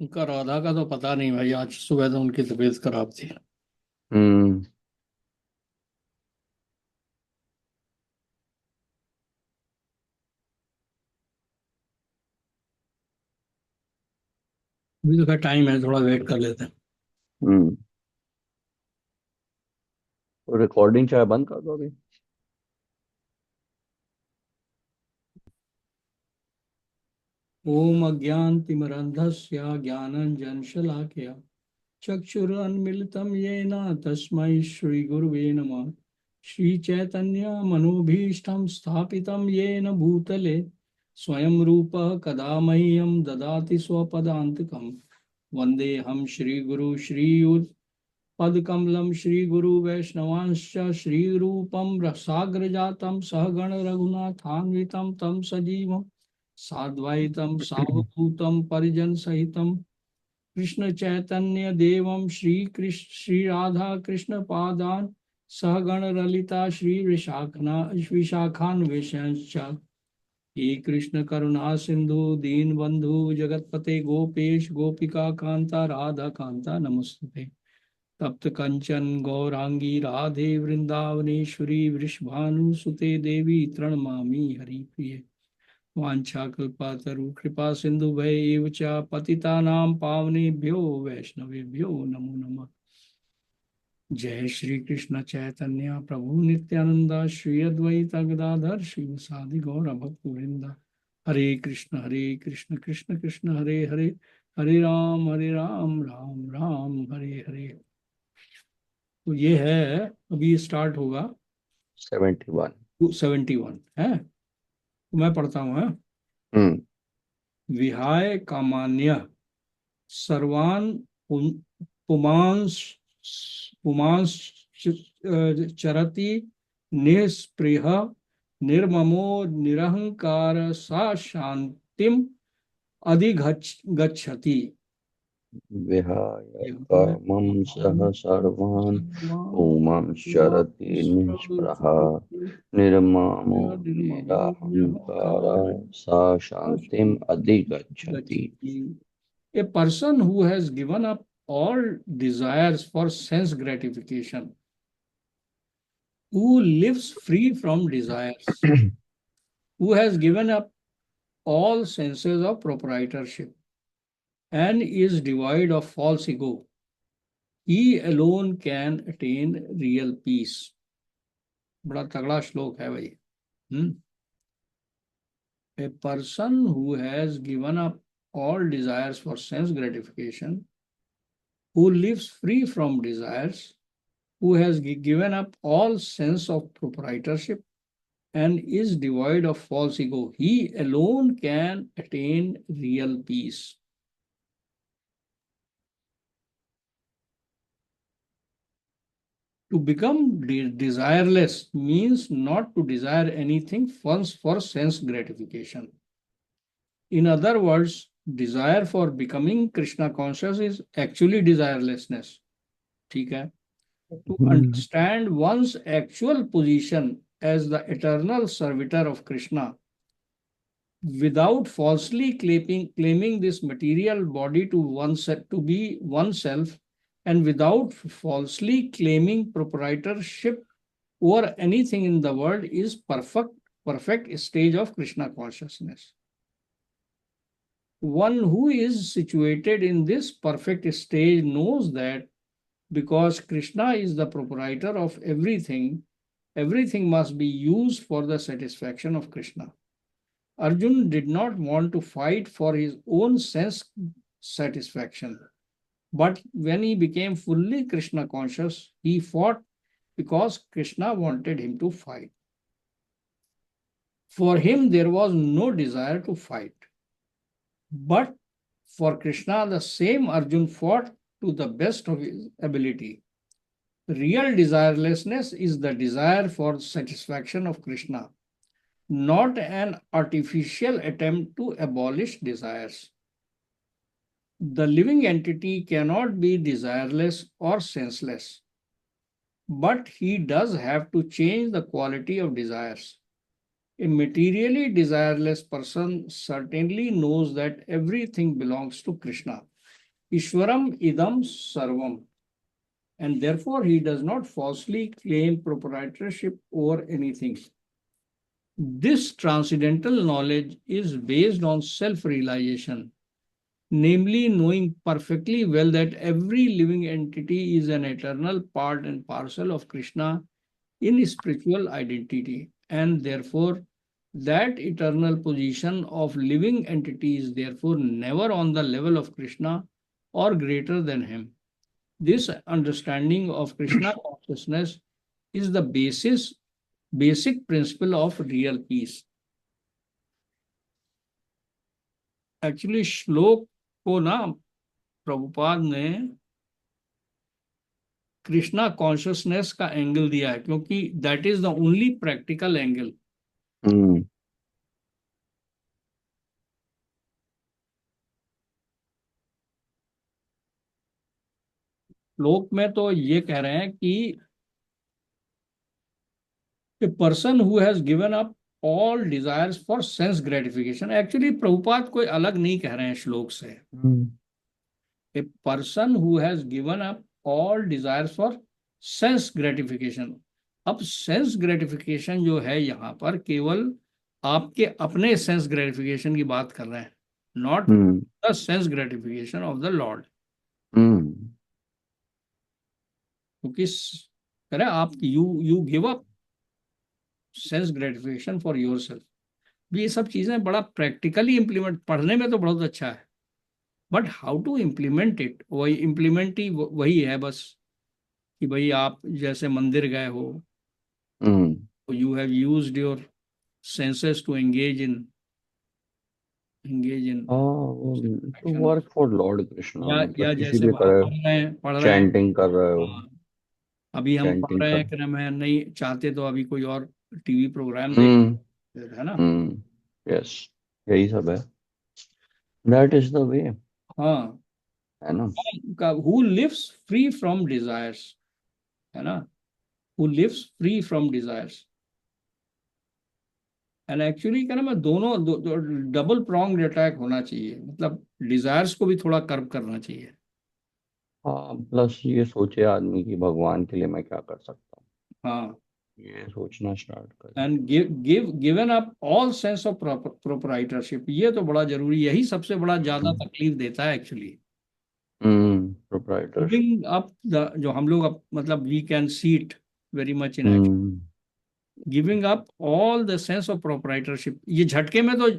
उनका राधा का तो पता नहीं भाई, आज सुबह तो उनकी तबीयत खराब थी। हम्म। अभी तो क्या टाइम है, थोड़ा वेट कर लेते हैं। हम्म। तो रिकॉर्डिंग चाहे बंद कर दो अभी। ओम अज्ञानतिमिरन्धस्य ज्ञानाञ्जनशलाकया चक्षुरुन्मीलितं येन तस्मै श्रीगुरुवे नमः। श्रीचैतन्यमनोभीष्टं स्थापितं येन भूतले स्वयं रूपः कदा मह्यं ददाति स्वपदान्तिकं। वन्देऽहं श्रीगुरु श्रीयुतपदकमलं श्रीगुरुवैष्णवांश्च श्रीरूपं साग्रजातं सहगण रघुनाथान्वितं तं सजीवं साद्वैतं सावधूतं परिजनसहितं कृष्ण चैतन्य देवम श्री कृष्ण श्री राधा कृष्ण पादान सहगण ललिता श्री विशाखान्वेषंश्च। हे कृष्ण करुणा सिंधु दीन बंधु जगतपते गोपेश गोपिका कांता राधा कांता नमस्ते। तप्त कंचन गौरांगी राधे वृंदावनेश्वरी वृषभानुसुते देवी तृणमामि हरिप्रिये। वाञ्छाकल्पतरु कृपा सिंधु भय एव च पतितानां पावनेभ्यो वैष्णवेभ्यो नमो नमः। जय श्री कृष्ण चैतन्य प्रभु नित्यानंद श्री अद्वैत गदाधर श्रीवासादि गौर भक्त वृंदा। हरे कृष्ण कृष्ण कृष्ण हरे हरे, हरे राम राम राम हरे हरे। तो ये है, अभी स्टार्ट होगा 71। 271 है। तो मैं पढ़ता हूँ है? हम्म। विहाय कामान्य सर्वान् पुमांस पुमांस चरति निःस्पृह निर्ममो निरहंकार सा शांतिम अधिगच्छति। विहाय कामं सः सर्वान् पुमांश्चरति निःस्पृहः निर्ममो निरहङ्कारः सा शान्तिम् अधिगच्छति। A person who has given up all desires for sense gratification, who lives free from desires, who has given up all senses of proprietorship and is devoid of false ego, he alone can attain real peace. बड़ा तगड़ा श्लोक है भाई। हम्म। A person who has given up all desires for sense gratification, who lives free from desires, who has given up all sense of proprietorship and is devoid of false ego, he alone can attain real peace. To become desireless means not to desire anything for sense gratification. In other words, desire for becoming Krishna conscious is actually desirelessness. ठीक है? To understand one's actual position as the eternal servitor of Krishna without falsely claiming this material body to oneself to be oneself, and without falsely claiming proprietorship over anything in the world is perfect stage of Krishna consciousness. One who is situated in this perfect stage knows that because Krishna is the proprietor of everything, everything must be used for the satisfaction of Krishna. Arjun did not want to fight for his own sense satisfaction, but when he became fully Krishna conscious, he fought because Krishna wanted him to fight. For him, there was no desire to fight. But for Krishna, the same Arjun fought to the best of his ability. Real desirelessness is the desire for satisfaction of Krishna, not an artificial attempt to abolish desires. The living entity cannot be desireless or senseless, but he does have to change the quality of desires. A materially desireless person certainly knows that everything belongs to Krishna. Ishwaram idam sarvam, and therefore he does not falsely claim proprietorship over anything. This transcendental knowledge is based on self-realization, namely knowing perfectly well that every living entity is an eternal part and parcel of Krishna in spiritual identity, and therefore that eternal position of living entity is therefore never on the level of Krishna or greater than him. This understanding of Krishna consciousness is the basic principle of real peace. Actually श्लोक को ना प्रभुपाद ने Krishna consciousness का angle दिया है, क्योंकि that is the only practical angle. श्लोक में तो ये कह रहे हैं कि a person who has given up all desires for sense gratification. Actually Prabhupada कोई अलग नहीं कह रहे हैं श्लोक से. A person who has given up all desires for sense gratification. अब सेंस ग्रेटिफिकेशन जो है यहाँ पर केवल आपके अपने सेंस ग्रेटिफिकेशन की बात कर रहे हैं, not the sense gratification of the Lord. क्योंकि करें आप you give up sense gratification for yourself. ये सब चीजें बड़ा प्रैक्टिकली इम्प्लीमेंट, पढ़ने में तो बहुत अच्छा है, but how to implement it, वही इम्प्लीमेंट ही वही है बस कि भाई आप जैसे मंदिर गए हो, you have used your senses to engage in work for Lord Krishna. या मतलब किसी जैसे भी तरह पढ़ रहे हैं, चैंटिंग कर रहे हो. हाँ, अभी हम पढ़ चैंटिंग रहे हैं कर. कि मैं नहीं चाहते तो अभी कोई और टीवी प्रोग्राम देख, है ना. यस, यही सब है. That is the way. हाँ, है ना. Who lives free from desires, है ना, who lives free from desires. And actually क्या ना, मैं दोनों डबल प्रोंग्ड अटैक होना चाहिए, मतलब डिजायर्स को भी थोड़ा कर्व करना चाहिए. हाँ, प्लस ये सोचे आदमी कि भगवान के लिए मैं क्या कर सकता हूँ. हाँ, ये सोचना स्टार्ट कर. And given up all sense of proprietorship. ये तो बड़ा जरूरी, यही सबसे बड़ा ज्यादा तकलीफ देता है एक्चुअली. प्रोप्राइटरशिप. गिविंग अप जो हम लोग मतलब we can see it very much in action. Giving up all the sense of proprietorship, ये झटके में तो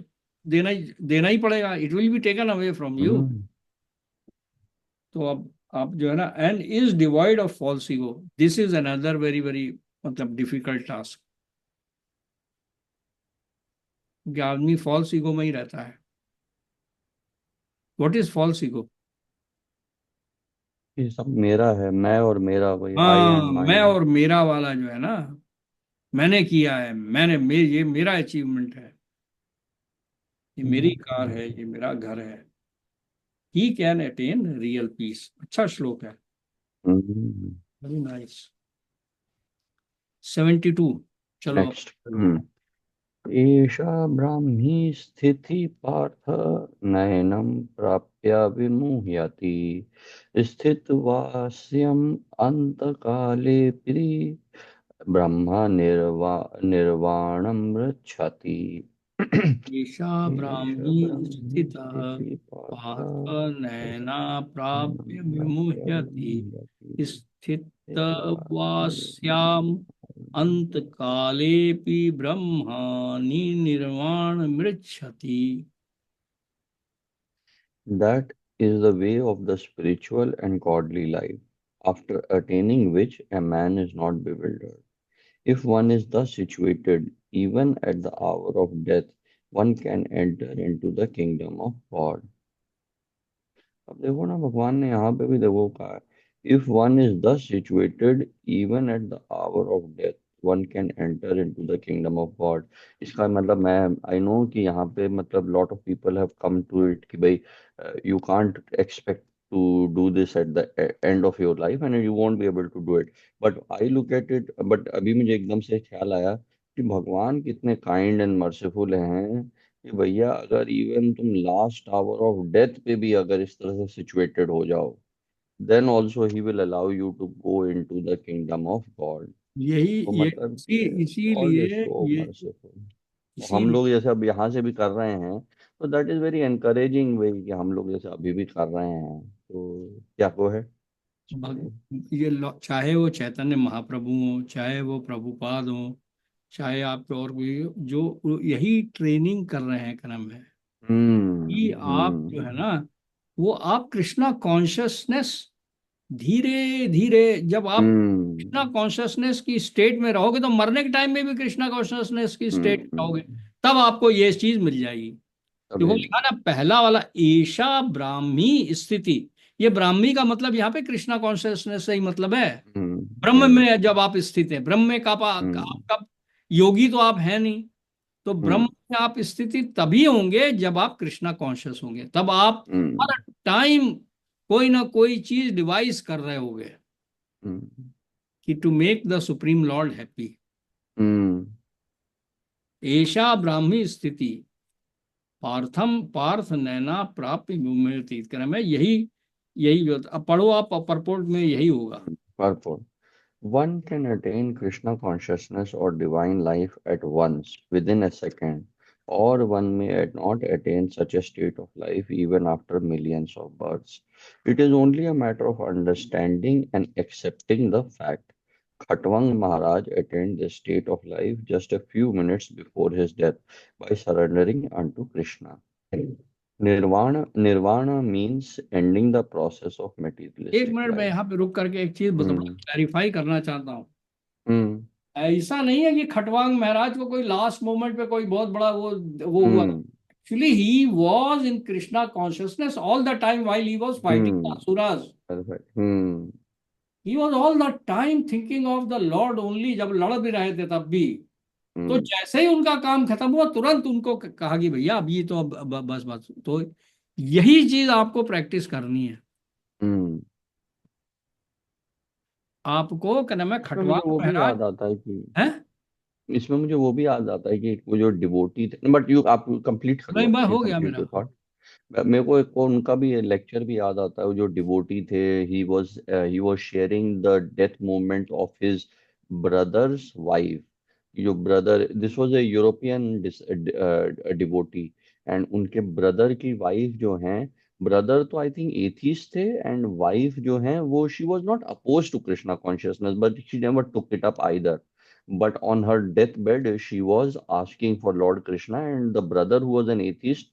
देना ही पड़ेगा. It will be taken away from you. तो अब आप जो है ना, and is divide of false ego. This is another very very मतलब डिफिकल्ट टास्क, कि आदमी फॉल्स ईगो में ही रहता है. What is false ego? ये सब मेरा है, मैं और मेरा, वही आई हाँ, एंड मैं माइन. और मेरा वाला जो है ना, मैंने किया है, ये मेरा अचीवमेंट है, ये मेरी कार है, ये मेरा घर है. He can attain real piece. अच्छा श्लोक है, वेरी नाइस. 72. चलो नेक्स्ट. एषा ब्राह्मी स्थिति पार्थ नयनं प्राप्य विमुह्यति स्थितवास्यम् अन्तकालेऽपि ब्रह्म निर्वाणं गच्छति. ईशा ब्राह्मी स्थितः पार्थ नैना प्राप्य विमुह्यति स्थितवास्याम् अंतकालेऽपि ब्रह्माणि निर्वाणमृच्छति. That is the way of the spiritual and godly life, after attaining which a man is not bewildered. If one is thus situated, even at the hour of death, one can enter into the kingdom of God. अब देखो ना, भगवान ने यहाँ पे भी देखो कहा है, if one is thus situated, even at the hour of death, one can enter into the kingdom of God. इसका मतलब मैं I know कि यहाँ पे मतलब lot of people have come to it कि भाई you can't expect to do this at the end of your life and you won't be able to do it. But I look at it, but अभी मुझे एकदम से ख्याल आया कि भगवान कितने काइंड एंड मर्सीफुल हैं कि भैया अगर इवन तुम लास्ट आवर ऑफ डेथ पे भी अगर इस तरह से सिचुएटेड हो जाओ, then also he will allow you to go into the kingdom of God. यही तो ये मतलब कि God is इसीलिए so ये merciful. तो हम इसीलिए लोग जैसे अब यहाँ से भी कर रहे हैं, तो दैट इज वेरी एनकरेजिंग वे कि हम लोग जैसे अभी भी कर रहे हैं, तो क्या को है इसमें। चाहे वो चैतन्य महाप्रभु हो, चाहे वो प्रभुपाद हो, चाहे आपके और भी जो यही ट्रेनिंग कर रहे हैं, क्रम है कि आप जो है हम्म ना, वो आप कृष्णा कॉन्शियसनेस, धीरे धीरे जब आप कृष्णा हम्म कॉन्शियसनेस की स्टेट में रहोगे, तो मरने के टाइम में भी कृष्णा कॉन्शियसनेस की स्टेट में रहोगे, हम्म। तब आपको ये चीज मिल जाएगी। देखो अभी लिखा ना पहला वाला, ईशा ब्राह्मी स्थिति। ये ब्राह्मी का मतलब यहाँ पे कृष्णा कॉन्शियसनेस से ही मतलब है। हम्म ब्रह्म हम्म में जब आप स्थित है, ब्रह्म में हम्म आपका योगी तो आप है नहीं, तो ब्रह्म हम्म में आप स्थिति तभी होंगे जब आप कृष्णा कॉन्शियस होंगे, तब आप हम्म हर टाइम कोई ना कोई चीज डिवाइस कर रहे होंगे हम्म कि to make the supreme lord happy. Hmm. ऐशा ब्राह्मी स्थिति, पार्थम पार्थ नैना प्राप्य विमुक्ति क्रम है, यही यही अब पढ़ो आप परपोर्ट में यही होगा। Purport. One can attain Krishna consciousness or divine life at once, within a second, or one may not attain such a state of life even after millions of births. It is only a matter of understanding and accepting the fact. Khatwang Maharaj attained this state of life just a few minutes before his death by surrendering unto Krishna. Nirvana means ending the process of एक materialistic minute में life. यहाँ पे रुक करके एक चीज बता Hmm. Clarify करना चाहता हूँ। Hmm. ऐसा नहीं है कि खटवांग महाराज को कोई लास्ट मोमेंट पे कोई बहुत बड़ा वो हुआ। Hmm. Actually he was in Krishna consciousness all the time while he was fighting Hmm. Asuras. Perfect. Hmm. He was all the time thinking of the Lord only, जब लड़ भी रहे थे तब भी। तो Hmm. जैसे ही उनका काम खत्म हुआ, तुरंत उनको कहा कि भैया अब ये तो अब बस बस, तो यही चीज आपको प्रैक्टिस करनी है। Hmm. आपको क्या नाम है, इसमें मुझे खटवांग वो भी महाराज याद आता है कि है। इसमें मुझे वो भी याद आता है कि वो जो डिवोटी थे, बट यू आप कंप्लीट कर नहीं लो, मैं यू हो गया कंप्लीट मेरा। Your thought. मेरे को एक उनका भी लेक्चर भी याद आता है, वो जो डिवोटी थे, he was sharing the death moment of his brother's wife. जो brother, this was a European devotee, and उनके ब्रदर की वाइफ जो हैं, ब्रदर तो आई थिंक एथीस्ट थे, एंड वाइफ जो है वो she was not oppose to Krishna consciousness, but she never took it up either. But on her deathbed, she was asking for Lord Krishna, and the brother, who was an atheist,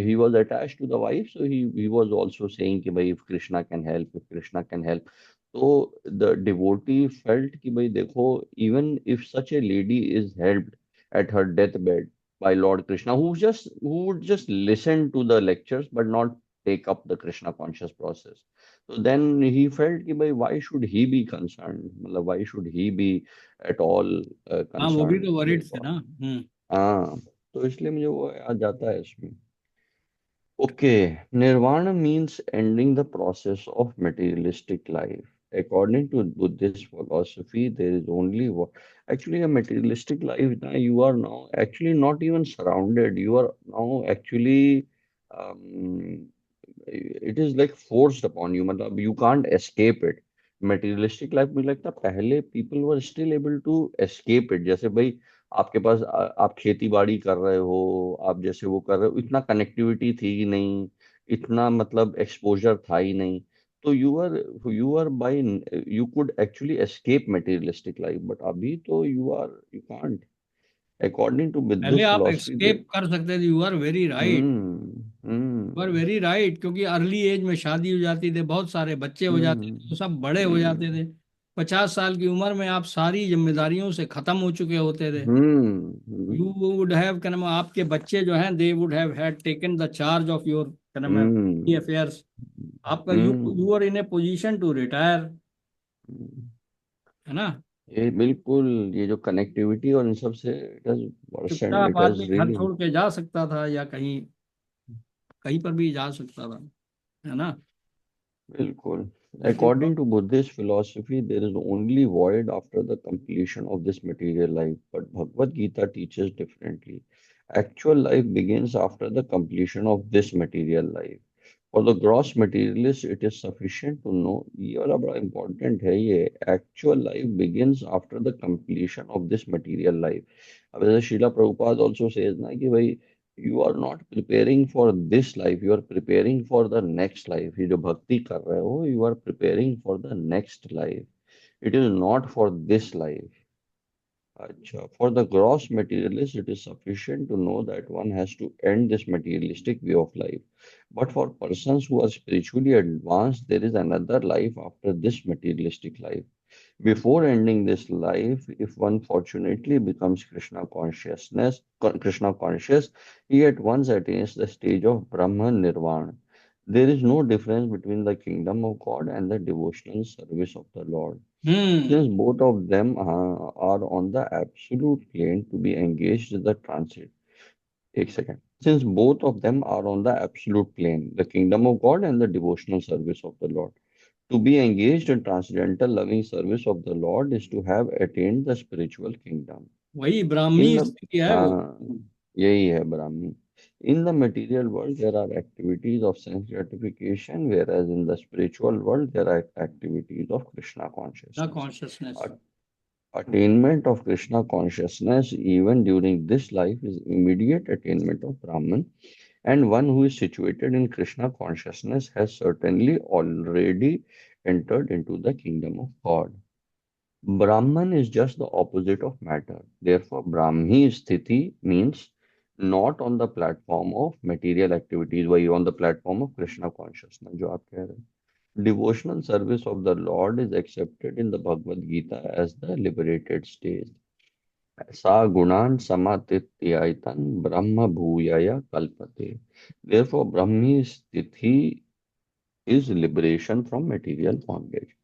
he was attached to the wife, so he was also saying कि भाई if Krishna can help, if Krishna can help. So the devotee felt कि भाई देखो, even if such a lady is helped at her deathbed by Lord Krishna, who would just listen to the lectures but not take up the Krishna conscious process. So then he felt कि भाई why should he be concerned, मतलब why should he be at all हाँ वो भी concerned. तो worried थे देखो, ना। हम्म। हाँ, तो इसलिए मुझे वो याद जाता है इसमें. Okay, nirvana means ending the process of materialistic life. According to Buddhist philosophy, there is only one. Actually, a materialistic life, now you are now actually not even surrounded. You are now actually, um, it is like forced upon you. मतलब you can't escape it. Materialistic life, मुझे लगता है पहले people were still able to escape it. जैसे भाई आपके पास आप खेती बाड़ी कर रहे हो, आप जैसे वो कर रहे हो, इतना कनेक्टिविटी थी ही नहीं, इतना मतलब एक्सपोजर था ही नहीं. तो you are by, you could actually escape materialistic life, but अभी तो यू कांट, अकॉर्डिंग टू पहले बुद्धिस्ट आप फिलॉसफी दे. एस्केप कर सकते थे, you are very right. You are hmm very right, क्योंकि अर्ली एज में शादी हो जाती थी, बहुत सारे बच्चे हो जाते थे, तो हम्म सब बड़े हो जाते हम्म थे। 50 साल की उम्र में आप सारी जिम्मेदारियों से खत्म हो चुके होते थे। हम्म यू वुड हैव क्या नाम है, आपके बच्चे जो हैं, they would have had taken the charge of your क्या नाम है हम्म अफेयर्स। आपका you hmm you are in a position to retire, hmm. है ना। ये बिल्कुल, ये जो कनेक्टिविटी और इन सब से, इट हैज वर्सन, चुपचाप इट हैज आदमी घर रियली. छोड़ के जा सकता था, या कहीं कहीं पर भी जा सकता था, है ना। Bilkul. That is. According to Buddhist philosophy, there is only void after the completion of this material life. But Bhagavad Gita teaches differently. Actual life begins after the completion of this material life. For the gross materialist, it is sufficient to know, ये वाला बड़ा important है ये, actual life begins after the completion of this material life. अब जैसे Srila Prabhupada also says ना कि भाई you are not preparing for this life, you are preparing for the next life. ये जो भक्ति कर रहे हो, you are preparing for the next life. It is not for this life. Acha. For the gross materialist, it is sufficient to know that one has to end this materialistic way of life. But for persons who are spiritually advanced, there is another life after this materialistic life. Before ending this life, if one fortunately becomes Krishna conscious, he at once attains the stage of Brahma Nirvana. There is no difference between the kingdom of God and the devotional service of the Lord. Hmm. Since both of them are on the absolute plane to be engaged in the transit. Take second. Since both of them are on the absolute plane, the kingdom of God and the devotional service of the Lord. To be engaged in transcendental loving service of the Lord is to have attained the spiritual kingdom. वही In Brahmi the स्थिति है वो। हाँ यही है Brahmi. In the material world, there are activities of sense gratification, whereas in the spiritual world, there are activities of Krishna the consciousness. Consciousness. Attainment of Krishna consciousness, even during this life, is immediate attainment of Brahman, and one who is situated in Krishna consciousness has certainly already entered into the kingdom of God. Brahman is just the opposite of matter. Therefore, Brahmi Sthiti means not on the platform of material activities, but on the platform of Krishna consciousness, जो आप कह रहे हैं. Devotional service of the Lord is accepted in the Bhagavad Gita as the liberated stage. सा गुणान समातीत्यैतन ब्रह्म भूयय कल्पते. Therefore, Brahmi Sthiti is liberation from material bondage.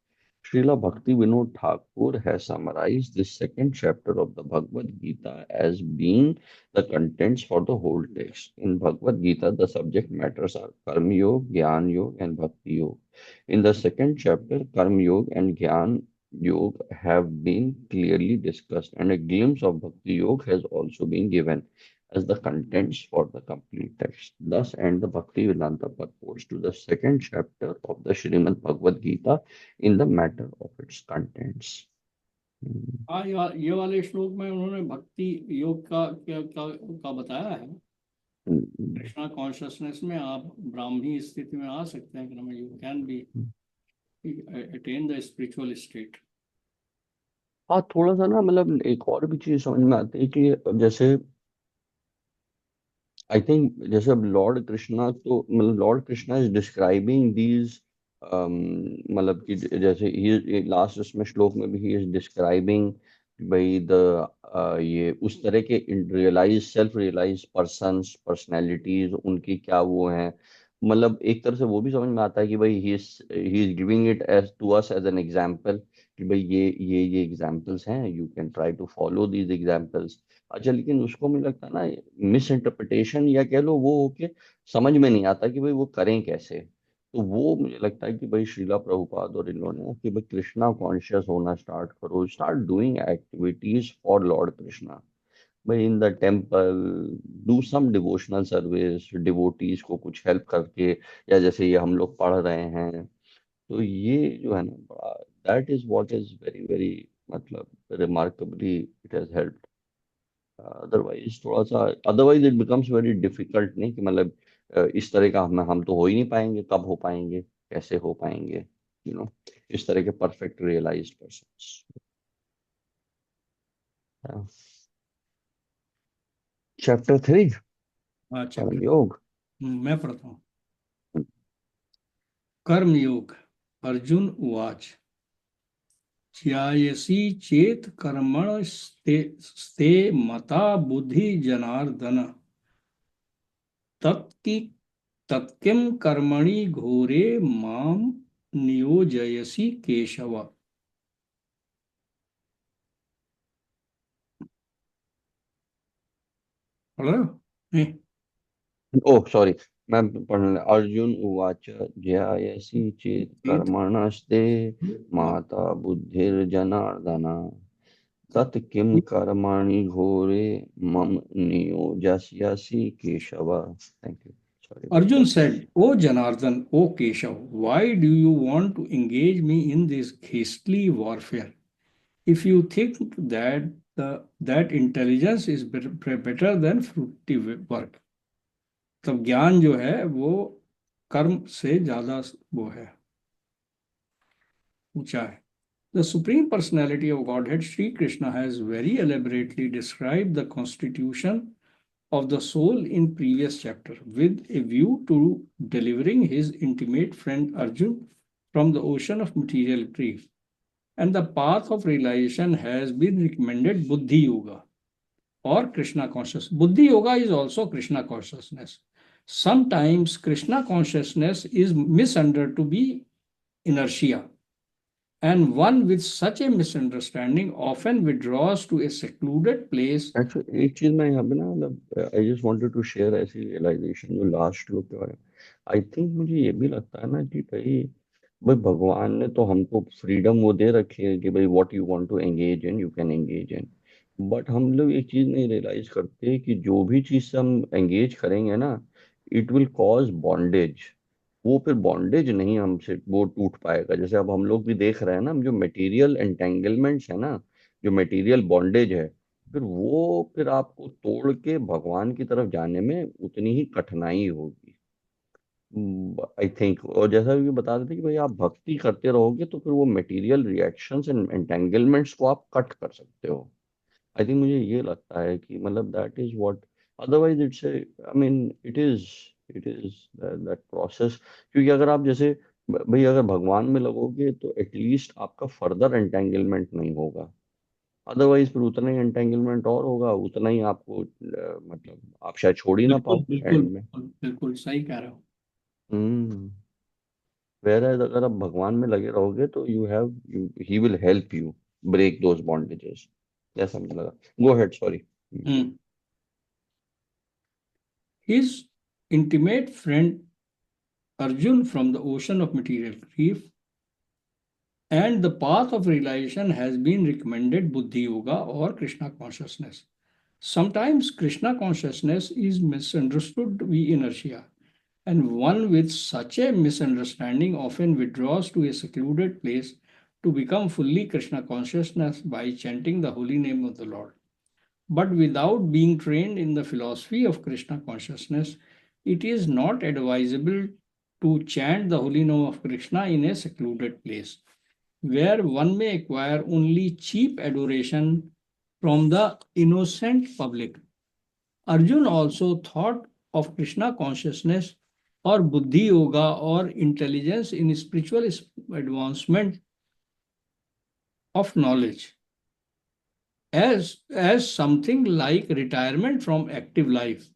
Srila Bhakti Vinod Thakur has summarized this second chapter of the Bhagavad Gita as being the contents for the whole text. In Bhagavad Gita, the subject matters are Karma Yoga, Jnana Yoga, and Bhakti Yoga. In the second chapter, Karma Yoga and Jnana Yoga have been clearly discussed, and a glimpse of Bhakti Yoga has also been given as the contents for the complete text. Thus end the Bhakti Vedanta purports to the second chapter of the Srimad Bhagavad Gita in the matter of its contents. हाँ, ये वाले श्लोक में उन्होंने भक्ति योग का बताया है। कृष्णा कॉन्शियसनेस में आप ब्राह्मी स्थिति में आ सकते हैं कि you can be attain the spiritual state. हाँ थोड़ा सा ना मतलब एक और भी चीज समझ में आती है कि अब जैसे आई थिंक जैसे अब लॉर्ड कृष्णा तो मतलब Lord Krishna is describing these मतलब कि जैसे ही लास्ट उसमें श्लोक में भी ही इज डिस्क्राइबिंग भाई द ये उस तरह के realise self realise persons personalities उनकी क्या वो हैं. मतलब एक तरह से वो भी समझ में आता है कि भाई he is giving it as to us as an example कि भाई ये एग्जाम्पल्स हैं, you can try to follow these examples. अच्छा लेकिन उसको मुझे लगता है ना मिस इंटरप्रिटेशन या कह लो वो होके समझ में नहीं आता कि भाई वो करें कैसे. तो वो मुझे लगता है कि भाई श्रीला प्रभुपाद और इन्होंने कि भाई कृष्णा कॉन्शियस होना स्टार्ट करो, start doing activities for Lord Krishna. भाई in the temple do some devotional service, devotees को कुछ हेल्प करके, या जैसे ये हम लोग पढ़ रहे हैं. तो ये जो है ना बड़ा that is what is very very मतलब remarkably it has help. Otherwise थोड़ा सा otherwise it becomes very difficult नहीं कि मतलब इस तरह का हम तो हो ही नहीं पाएंगे, कब हो पाएंगे, कैसे हो पाएंगे, यू नो इस तरह के परफेक्ट रियलाइज्ड पर्सन्स. चैप्टर 3 हाँ, कर्म चैप्टर योग. मैं पढ़ता हूँ। कर्म योग। अर्जुन उवाच ध्यायसि चेत कर्मण स्ते मता बुद्धि जनार्दन तत्कि तत्किं कर्मणि घोरे माम नियोजयसि केशव। पढ़ रहे हो? नहीं। ओह सॉरी, मैं पढ़ने अर्जुन उवाच ध्यायसि चेत् चेत कर्मणस्ते माता बुद्धिर्जनार्दन तत् किम कर्माणि घोरे मम नियोजस्यसि Keshav. Thank you. Sorry about Arjun said, O Janardhan, O Keshav, why do you want to engage me in this hastily warfare? If you think that intelligence is better than fruity work, तब ज्ञान जो है वो कर्म से ज्यादा वो है, ऊंचा है. The Supreme Personality of Godhead, Sri Krishna, has very elaborately described the constitution of the soul in previous chapter with a view to delivering his intimate friend Arjun from the ocean of material grief. And the path of realization has been recommended Buddhi Yoga or Krishna consciousness. Buddhi Yoga is also Krishna consciousness. Sometimes Krishna consciousness is misunderstood to be inertia, and one with such a misunderstanding often withdraws to a secluded place. Actually एक चीज मैं यहाँ पे ना मतलब I just wanted to share ऐसी realisation जो last श्लोक के बारे में. आई थिंक मुझे ये भी लगता है ना कि भाई भाई भगवान ने तो हमको फ्रीडम वो दे रखी है कि भाई what you want to engage in you can engage in. But हम लोग एक चीज नहीं रियलाइज करते कि जो भी चीज से हम एंगेज करेंगे ना इट विल कॉज बॉन्डेज. वो फिर बॉन्डेज नहीं हमसे वो टूट पाएगा. जैसे अब हम लोग भी देख रहे हैं ना जो मटेरियल एंटेंगलमेंट्स है ना जो मटेरियल बॉन्डेज है फिर आपको तोड़ के भगवान की तरफ जाने में उतनी ही कठिनाई होगी. I think. और जैसा भी बता रहे थे कि भाई आप भक्ति करते रहोगे तो फिर वो मटेरियल रिएक्शंस एंड एंटेंगलमेंट्स को आप कट कर सकते हो. आई थिंक मुझे ये लगता है कि मतलब that is what otherwise it's I mean it is that process. क्योंकि अगर आप जैसे भाई अगर भगवान में लगोगे तो एटलीस्ट आपका फर्दर एंटेंगलमेंट नहीं होगा. अदरवाइज फिर उतना ही एंटेंगलमेंट और होगा उतना ही आपको मतलब आप शायद छोड़ ही ना बिल्कुल पाओ बिल्कुल एंड में. बिल्कुल बिल्कुल सही कह रहे हो. हम्म. Whereas अगर आप भगवान में लगे रहोगे तो he will help you break those bondages. ऐसा मुझे लगा. Go ahead sorry. His intimate friend Arjun from the ocean of material grief and the path of realization has been recommended Buddhi Yoga or Krishna consciousness. Sometimes Krishna consciousness is misunderstood to be inertia, and one with such a misunderstanding often withdraws to a secluded place to become fully Krishna consciousness by chanting the holy name of the Lord. But without being trained in the philosophy of Krishna consciousness, it is not advisable to chant the holy name of Krishna in a secluded place, where one may acquire only cheap adoration from the innocent public. Arjun also thought of Krishna consciousness or Buddhi Yoga or intelligence in spiritual advancement of knowledge as something like retirement from active life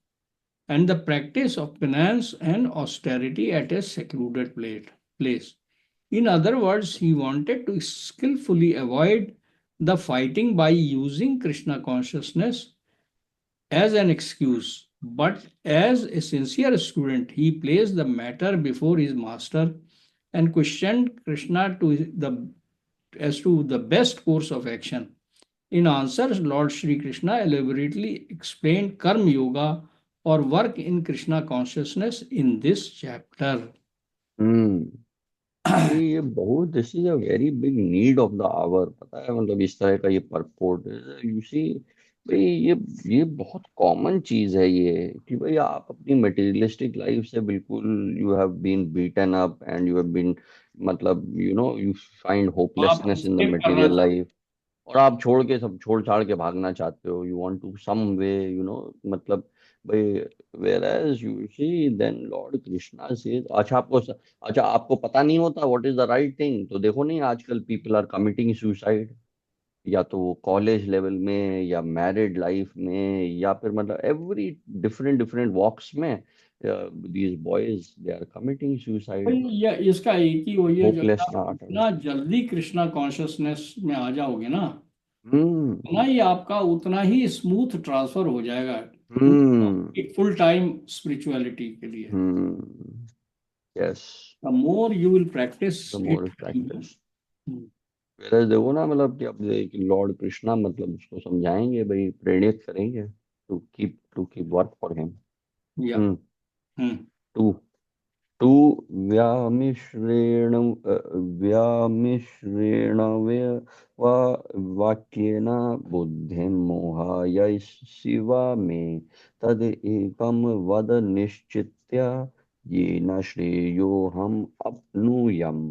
and the practice of penance and austerity at a secluded place. In other words, he wanted to skillfully avoid the fighting by using Krishna consciousness as an excuse. But as a sincere student, he placed the matter before his master and questioned Krishna as to the best course of action. In answer, Lord Sri Krishna elaborately explained Karma Yoga or work in Krishna consciousness in this chapter. Hmm. ये बहुत this is a very big need of the hour. पता है मतलब इस तरह का ये purport you see. भाई ये बहुत कॉमन चीज है ये कि भाई आप अपनी मटेरियलिस्टिक लाइफ से बिल्कुल you have been beaten up and you have been मतलब यू फाइंड आप होपलेसनेस इन द escape करना मटेरियल चाहते लाइफ. और आप छोड़ के सब छोड़ छाड़ के भागना चाहते हो. You want to some way मतलब भाई whereas you see then Lord Krishna says अच्छा आपको पता नहीं होता what is the right thing. तो देखो नहीं आजकल पीपल आर कमिटिंग सुसाइड या तो वो कॉलेज लेवल में या मैरिड लाइफ में या फिर मतलब एवरी डिफरेंट डिफरेंट वॉक्स में these boys they are committing भाई, सुसाइड. ये इसका एक ही वही है, जब होपलेस आप ना. इतना जल्दी कृष्णा कॉन्शियसनेस में आ जाओगे ना, हम्म. ना ही आपका उतना ही स्मूथ ट्रांसफर हो जाएगा हम्म. एक फुल टाइम स्पिरिचुअलिटी के लिए. Hmm. Yes. The more you will practice The more it. is practice. वेरस देखो ना, मतलब कि अब लॉर्ड कृष्णा मतलब उसको समझाएंगे भाई, प्रेरित करेंगे to keep work for him. या हम्म। हम्म टू टू व्यामिश्रेण व्यामिश्रेण वाक्येन बुद्धिं मोहाय शिवा मे तद एकं वद निश्चित्य येन श्रेयोऽहम् अप्नुयाम्।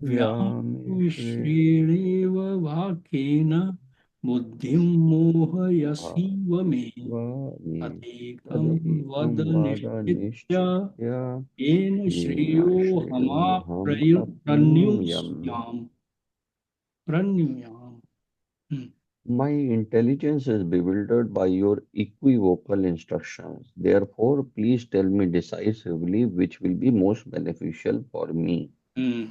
व्यामिश्रेण व्यामिश्रेणेव वाक्येन बुद्धिं मोहयसीव मे मे तदेकं तदेकं वद वद निश्चित्य निश्चित्य येन येन श्रेयो श्रेयोऽहम् अप्नुयाम्। प्रन्युयाम प्रन्युयाम। हम्म My intelligence is bewildered by your equivocal instructions. Therefore, please tell me decisively which will be most beneficial for me. Hmm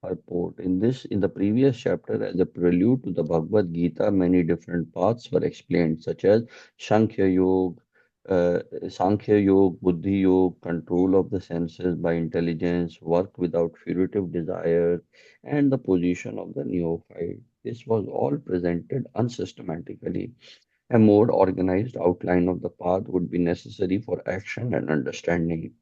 Purport. In the previous chapter, as a prelude to the Bhagavad Gita, many different paths were explained, such as Sankhya Yoga, Sankhya Yoga, Buddhi Yoga, control of the senses by intelligence, work without furtive desires, and the position of the neophyte. This was all presented unsystematically. A more organized outline of the path would be necessary for action and understanding.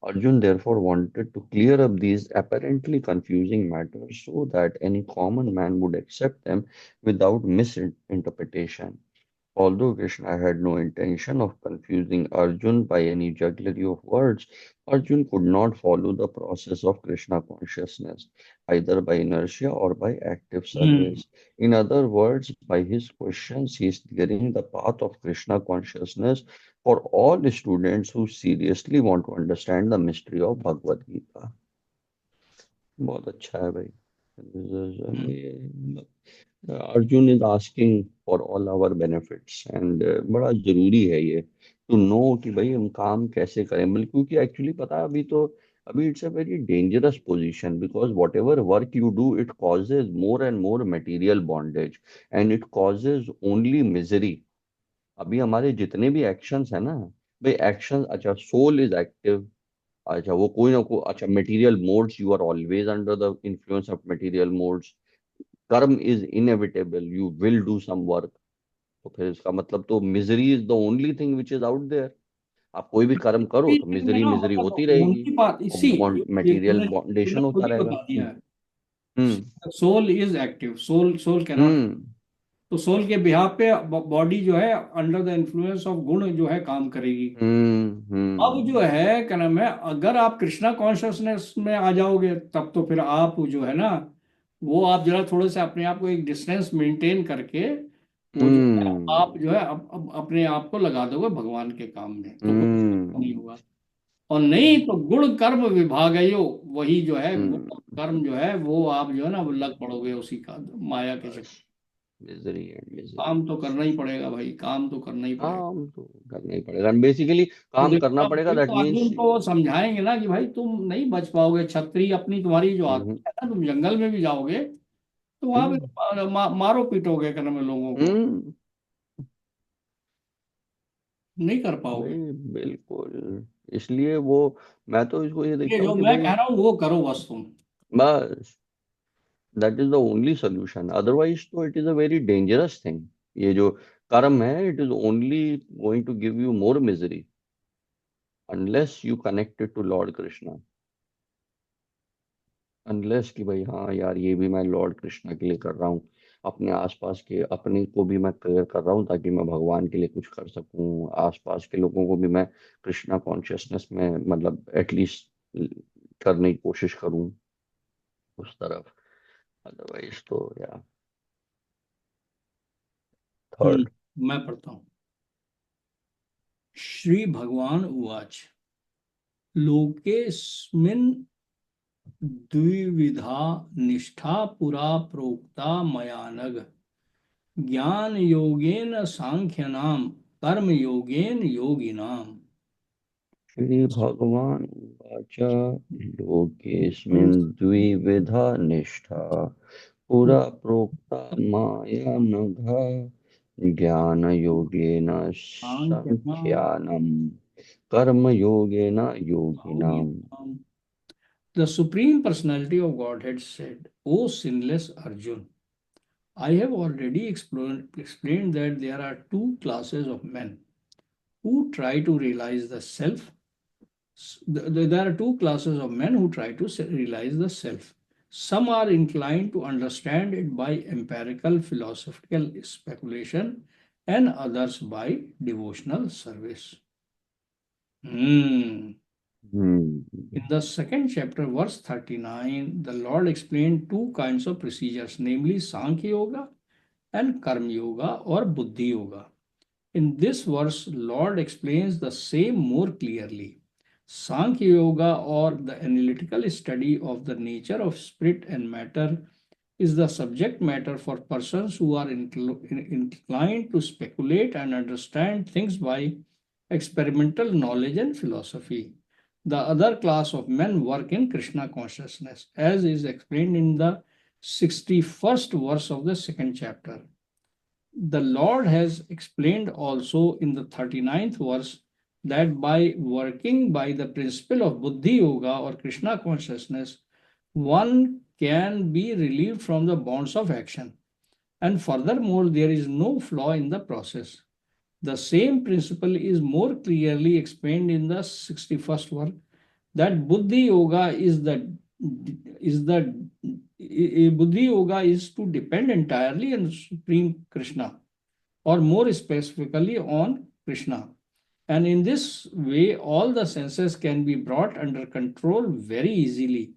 Arjun therefore wanted to clear up these apparently confusing matters so that any common man would accept them without misinterpretation. Although Krishna had no intention of confusing Arjun by any jugglery of words, Arjun could not follow the process of Krishna consciousness, either by inertia or by active hmm service. In other words, by his questions, he is clearing the path of Krishna consciousness for all students who seriously want to understand the mystery of Bhagavad Gita. बहुत अच्छा है भाई। Hmm Arjun is asking for all our benefits and बड़ा जरूरी है ये to know कि भाई हम काम कैसे करें, बल्कि क्योंकि एक्चुअली पता है अभी it's a very dangerous position because what ever work you do it causes more and more material bondage and it causes only misery. अभी हमारे जितने भी एक्शंस है ना भाई, एक्शन अच्छा सोल इज एक्टिव, अच्छा वो कोई ना कोई अच्छा material modes, you are always under the influence of material modes. Karma is inevitable, you will do some work. तो फिर इसका मतलब तो misery is the only thing which is out there. आप कोई भी कर्म करो तो लेकिन मिजरी ना मिजरी होती मतलब रहेगी उनकी बात इसी और ये मटेरियल तुमने बॉन्डेशन तुमने खुद होता ही रहेगा। बता दिया है। Hmm soul is active, soul soul can not. Hmm तो सोल के बिहाफ पे बॉडी जो है अंडर द इन्फ्लुएंस ऑफ गुण जो है काम करेगी। अब जो हम्म है क्या नाम है, अगर आप कृष्णा कॉन्शियसनेस में आ जाओगे तब तो फिर आप जो है ना, वो आप जरा थोड़े से अपने आप को एक डिस्टेंस मेंटेन करके वो जो है हम्म आप जो है अब अपने आप को लगा दोगे भगवान के काम में, तो कोई दिक्कत नहीं हम्म होगा। और नहीं तो गुण कर्म विभागयो, वही जो है गुण और हम्म कर्म जो है वो आप जो है ना वो लग पड़ोगे उसी का माया के बस चक्कर। Misery and misery. काम तो करना ही पड़ेगा भाई, काम तो करना ही पड़ेगा। काम तो करना ही पड़ेगा, बेसिकली तो काम करना देखो अब पड़ेगा, फिर दैट तो मीन्स। अर्जुन को समझाएंगे ना कि भाई तुम नहीं बच पाओगे, छतरी अपनी तुम्हारी जो आदत है ना, तुम जंगल में भी जाओगे तो वहां हम्म पे मारो पीटोगे क्या नाम है लोगों को, हम्म नहीं कर पाओगे। भाई बिल्कुल। इसलिए वो मैं तो इसको ये ये देखता हूँ जो कि मैं भाई कह रहा हूँ वो करो बस तुम। बस that is the only solution, otherwise तो it is a very dangerous thing. ये जो कर्म है it is only going to give you more misery unless you connected to lord Krishna. Unless कि भाई हाँ यार ये भी मैं लॉर्ड कृष्णा के लिए कर रहा हूँ, अपने आसपास के अपने को भी मैं क्लियर कर रहा हूँ ताकि मैं भगवान के लिए कुछ कर सकूँ, आसपास के लोगों को भी मैं कृष्णा कॉन्शियसनेस में मतलब एटलीस्ट करने की कोशिश करूँ उस तरफ। अदरवाइज तो या थर्ड। मैं पढ़ता हूँ। श्री भगवान उवाच लोकेस्मिन् द्विविधा निष्ठा पुरा प्रोक्ता मया नघ ज्ञान योगेन सांख्यनाम कर्म योगेन योगिनाम। श्री भगवान उवाच लोकेस्मिन् द्विविधा निष्ठा पुरा प्रोक्ता माया नघ ज्ञानयोगेन सांख्यनाम सांख्यानां कर्मयोगेन योगिनाम्। योगिनाम। The Supreme Personality of Godhead said, O sinless Arjun, I have already explained that there are two classes of men who try to realize the self. There are two classes of men who try to realize the self. Some are inclined to understand it by empirical philosophical speculation, and others by devotional service. Hmm. Hmm. In the second chapter, verse 39, the Lord explained two kinds of procedures, namely Sankhya Yoga and Karma Yoga or Buddhi Yoga. In this verse, Lord explains the same more clearly. Sankhya Yoga, or the analytical study of the nature of spirit and matter, is the subject matter for persons who are inclined to speculate and understand things by experimental knowledge and philosophy. The other class of men work in Krishna consciousness, as is explained in the 61st verse of the second chapter. The Lord has explained also in the 39th verse that by working by the principle of Buddhi Yoga or Krishna consciousness, one can be relieved from the bonds of action. And furthermore, there is no flaw in the process. The same principle is more clearly explained in the 61st verse that Buddhi Yoga is the Buddhi Yoga is to depend entirely on Supreme Krishna, or more specifically on Krishna. And in this way, all the senses can be brought under control very easily.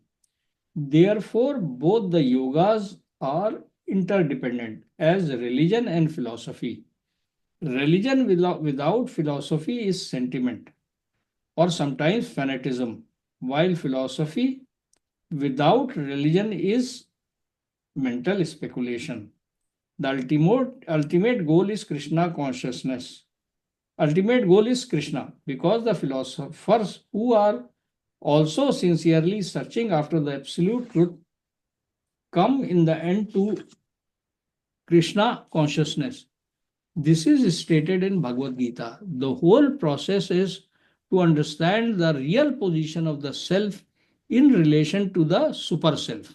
Therefore, both the yogas are interdependent as religion and philosophy. Religion without philosophy is sentiment or sometimes fanatism, while philosophy without religion is mental speculation. The ultimate goal is Krishna consciousness. Ultimate goal is Krishna because the philosophers who are also sincerely searching after the absolute truth come in the end to Krishna consciousness. This is stated in Bhagavad Gita. The whole process is to understand the real position of the self in relation to the super self.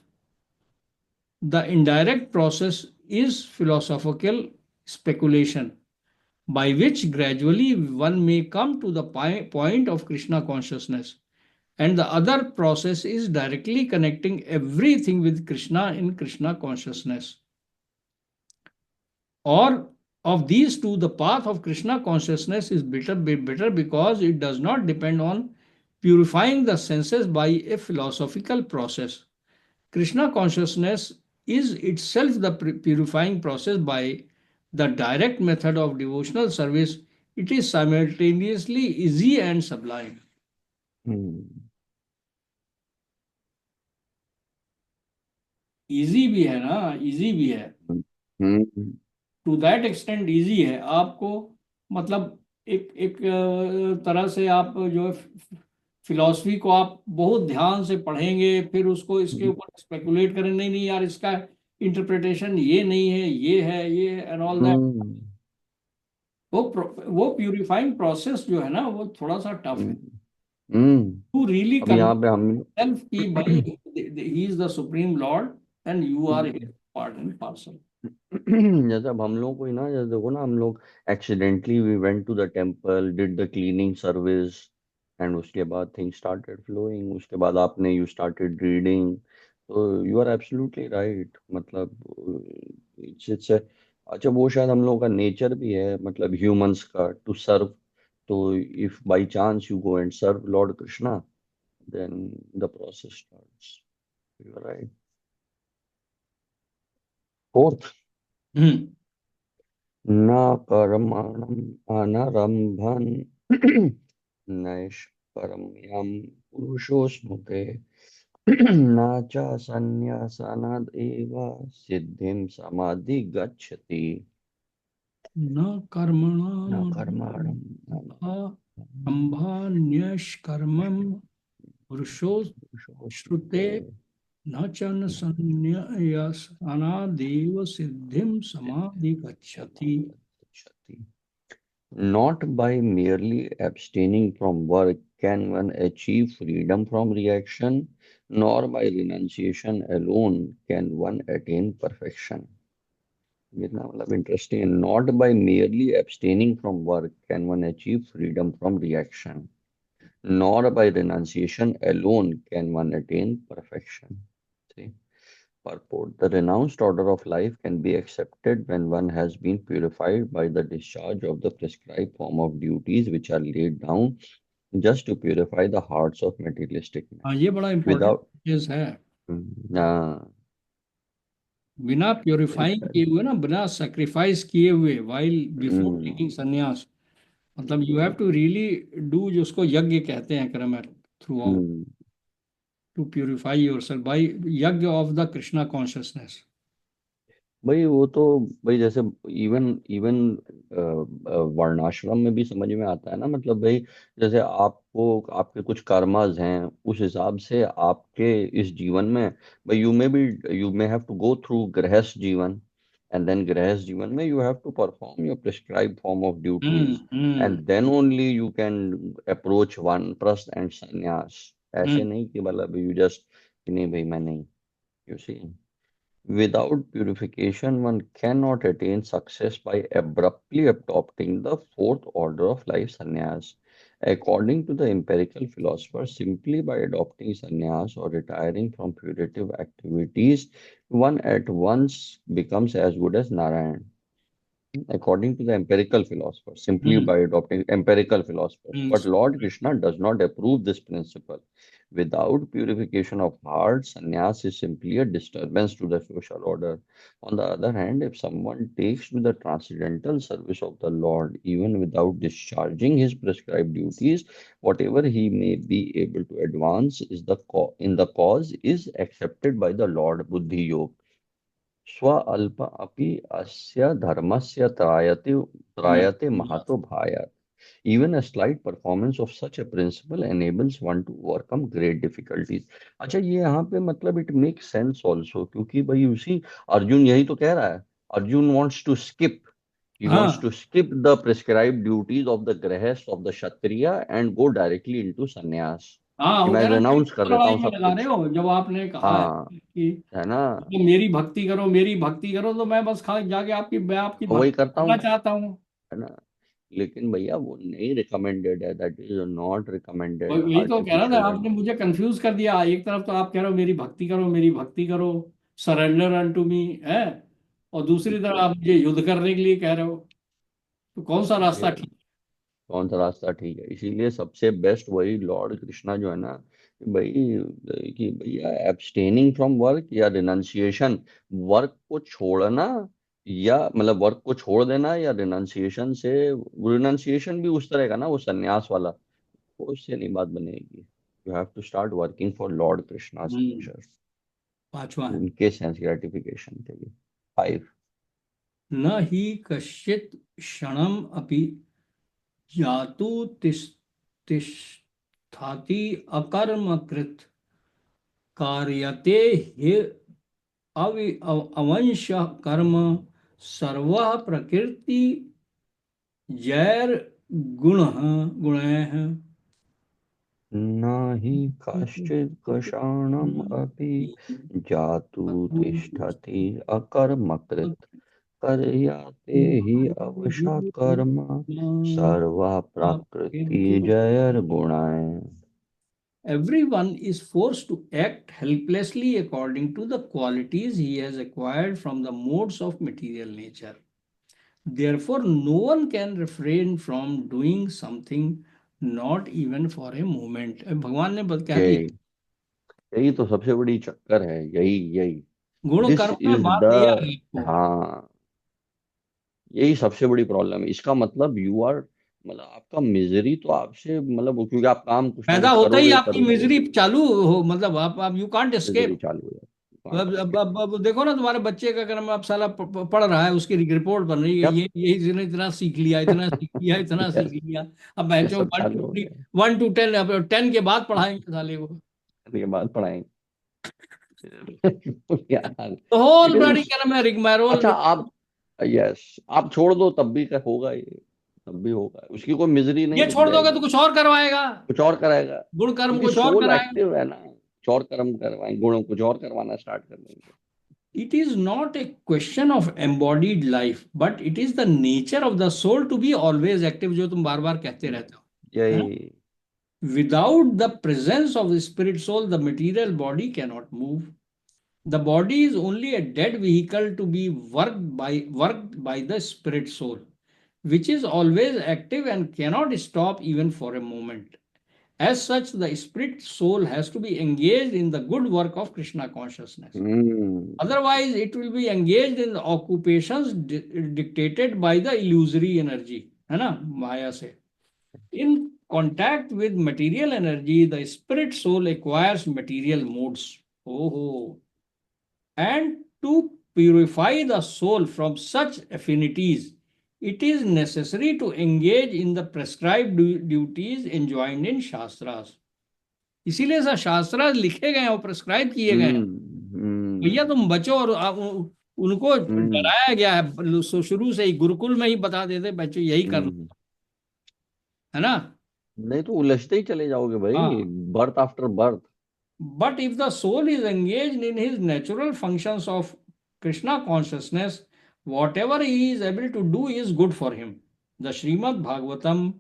The indirect process is philosophical speculation, by which gradually one may come to the point of Krishna consciousness. And the other process is directly connecting everything with Krishna in Krishna consciousness. Or of these two, the path of Krishna consciousness is better because it does not depend on purifying the senses by a philosophical process. Krishna consciousness is itself the purifying process by the direct method of devotional service. It is simultaneously easy and sublime. Hmm. Easy भी है ना, easy भी है, Hmm. To that extent easy है आपको, मतलब एक एक तरह से आप जो है फिलॉसफी को आप बहुत ध्यान से पढ़ेंगे, फिर उसको इसके ऊपर स्पेकुलेट करें, नहीं नहीं यार इसका इंटरप्रिटेशन ये नहीं है, ये है, ये एंड ऑल दैट। Hmm. वो प्यूरिफाइंग प्रोसेस जो है ना वो थोड़ा सा टफ है। Hmm. टू रियली अब यहाँ पे हम सेल्फ की भाई he is the supreme Lord and you are his part and parcel. जैसे अब हम लोग को ही ना, जैसे देखो ना, हम लोग accidentally we went to the temple, did the cleaning service, and उसके बाद थिंग्स स्टार्टेड फ्लोइंग, उसके बाद आपने यू स्टार्टेड रीडिंग। तो यू आर एब्सोल्युटली राइट, मतलब इट्स अच्छा, वो शायद हम लोगों का नेचर भी है, मतलब ह्यूमंस का, टू सर्व। तो if by chance you go and serve lord Krishna, then the process starts. You are right. Fourth, hmm. न कर्मणम् अनरम्भन् नैष्कर्म्यम् पुरुषोऽश्नुते न च सन्न्यासनादेव सिद्धिं समाधिगच्छति। न न कर्मणाम् कर्मणम् ब्रह्मान्यष्कर्मम् पुरुषो श्रुते पुरुषोऽश्नुते न च न संन्यासनादेव सिद्धिं समाधि गच्छति। समाधिगच्छति। Not by merely abstaining from work can one achieve freedom from reaction, nor by renunciation alone can one attain perfection. कितना मतलब इंटरेस्टिंग है. Not by merely abstaining from work can one achieve freedom from reaction. Nor by renunciation alone can one attain perfection. See, purport. The renounced order of life can be accepted when one has been purified by the discharge of the prescribed form of duties which are laid down just to purify the hearts of materialistic men. हाँ, ये बड़ा important Without, चीज है। uh, बिना purifying किए हुए ना, बिना सेक्रीफाइस किए हुए, while before mm, taking sannyas, मतलब you have to really do, जो उसको यज्ञ कहते हैं कर्म, throughout mm. To purify yourself by yajna of the Krishna consciousness. भाई वो तो, भाई जैसे इवन इवन वर्णाश्रम में भी समझ में आता है ना, मतलब भाई जैसे आपको आपके कुछ कर्मज हैं, उस हिसाब से आपके इस जीवन में, भाई you may have to go through grihastha jeevan, and then grihastha jeevan में you have to perform your prescribe form of duties, hmm and then only you can approach vanaprastha and sannyas. ऐसे हम्म नहीं कि मतलब यू जस्ट कि नहीं भाई मैं नहीं. You see, without purification, one cannot attain success by abruptly adopting the fourth order of life, sannyas. According to the empirical philosopher, simply by adopting sannyas or retiring from putative activities, one at once becomes as good as Narayan. According to the empirical philosophers, simply hmm by adopting empirical philosophers. Hmm But Lord Krishna does not approve this principle. Without purification of heart, sannyas is simply a disturbance to the social order. On the other hand, if someone takes to the transcendental service of the Lord, even without discharging his prescribed duties, whatever he may be able to advance is in the cause is accepted by the Lord. Buddhi Yoga. स्व अल्प अपि अस्य धर्मस्य त्रायते Mahato भायात्. Even a slight performance of such a principle enables one to overcome great difficulties. अच्छा, ये यहाँ पे मतलब it makes sense also, क्योंकि भाई उसी अर्जुन यही तो कह रहा है. Arjun wants to skip. He wants हाँ to skip the prescribed duties of the grahast of the kshatriya and go directly into sannyas. हाँ, कि वो मैं कह रहा है renounce कर देता लड़ाई हूँ में सब लगा रहे कुछ. हो, जब आपने कहा है हाँ, कि है ना. तो मेरी भक्ति करो, मेरी भक्ति करो, तो मैं बस खा जाके आपकी, मैं आपकी वही भक्ति करता करना हूँ, चाहता हूँ। है ना. लेकिन भैया वो नहीं रिकमेंडेड है. दैट इज नॉट रिकमेंडेड वही तो कह रहा था, आर्टिफिशियल आपने मुझे कंफ्यूज कर दिया। एक तरफ तो आप कह रहे हो मेरी भक्ति करो, मेरी भक्ति करो, सरेंडर अनटू मी है, और दूसरी तरफ आप मुझे युद्ध करने के लिए कह रहे हो। तो कौन सा रास्ता ये ठीक? कौन सा रास्ता ठीक है? इसीलिए सबसे बेस्ट वही लॉर्ड कृष्णा जो है ना, कि भाई कि भैया एब्सटेनिंग फ्रॉम वर्क या रिनंसिएशन, वर्क को छोड़ना, या मतलब वर्क को छोड़ देना, या रिनंसिएशन से, रिनंसिएशन भी उस तरह का ना, वो सन्यास वाला, वो उससे नहीं बात बनेगी. You have to start working for Lord Krishna's pleasure, पांचवा है, उनके सेंस ग्रेटिफिकेशन के लिए. 5. न ही कश्चित क्षणम अपि यातु तिष्ठति अकर्मकृत कार्यते हि अवंश कर्म सर्व प्रकृति जैर गुण गुणैः न हि कश्चित् कृशाणम् अपि जातु तिष्ठति अकर्मकृत् कर्याते हि अवशः कर्म सर्वः प्रकृतिजैर्गुणैः. Everyone is forced to act helplessly according to the qualities he has acquired from the modes of material nature. Therefore, no one can refrain from doing something, not even for a moment. भगवान ने कह दिया, यही यही तो सबसे बड़ी चक्कर है. यही यही गुण दिस कर्म में इज बांध द, दिया है आपको। हाँ, यही सबसे बड़ी प्रॉब्लम है. इसका मतलब यू आर, मतलब आपका मिजरी तो आपसे, मतलब क्योंकि आप काम कुछ ना पैदा कुछ होता ही करोगे आपकी करोगे, मिजरी चालू हो, मतलब आप यू कांट मिजरी एस्केप। चालू हो जाती है. अब देखो ना, तुम्हारे बच्चे का अगर अब साला पढ़ रहा है, उसकी रिपोर्ट बन रही है, यप. ये इसने इतना सीख लिया, इतना सीख लिया, इतना सीख यस, लिया। अब ये बच्चों सब वन चालू टू हो गया. 1 to 10, अब 10 के बाद पढ़ाएंगे साले को। ये बात पढ़ाएंगे. यार, तो होल इट बड़ी इज. क्या नाम है, रिगमारोल। अच्छा आप, यस, आप छोड़ दो तब भी होगा ये, तब भी होगा. उसकी कोई मिजरी नहीं ये मिट छोड़ दोगे तो जाएगी, कुछ और करवाएगा, कुछ और कराएगा. गुण कर्म क्योंकि कुछ और सोल कराएगा। एक्टिव है ना, कुछ और कर्म करवाएं, गुण कुछ और करवाना स्टार्ट कर देंगे। It is not a question of embodied life, but it is the nature of the soul to be always active, जो तुम बार बार कहते रहते हो, है ना? यही। Without the presence of the spirit soul, the material body cannot move. The body is only a dead vehicle to be worked by the spirit soul, which is always active and cannot stop even for a moment. As such, the spirit soul has to be engaged in the good work of Krishna consciousness. Hmm. Otherwise, it will be engaged in the occupations dictated by the illusory energy, है ना, माया से. In contact with material energy, the spirit soul acquires material modes. Oh, and to purify the soul from such affinities, it is necessary to engage in the prescribed duties enjoined in Shastras. इसीलिए sir शास्त्र लिखे गए हैं और prescribe किए गए हैं. भैया हम्म। तुम बचो, और उनको हम्म। डराया गया है शुरू से ही, गुरुकुल में ही बता देते बच्चों यही करना, हम्म। है ना? नहीं तो उलझते ही चले जाओगे भाई, हाँ. Birth after birth. But if the soul is engaged in his natural functions of Krishna consciousness, whatever he is able to do is good for him. The Srimad Bhagavatam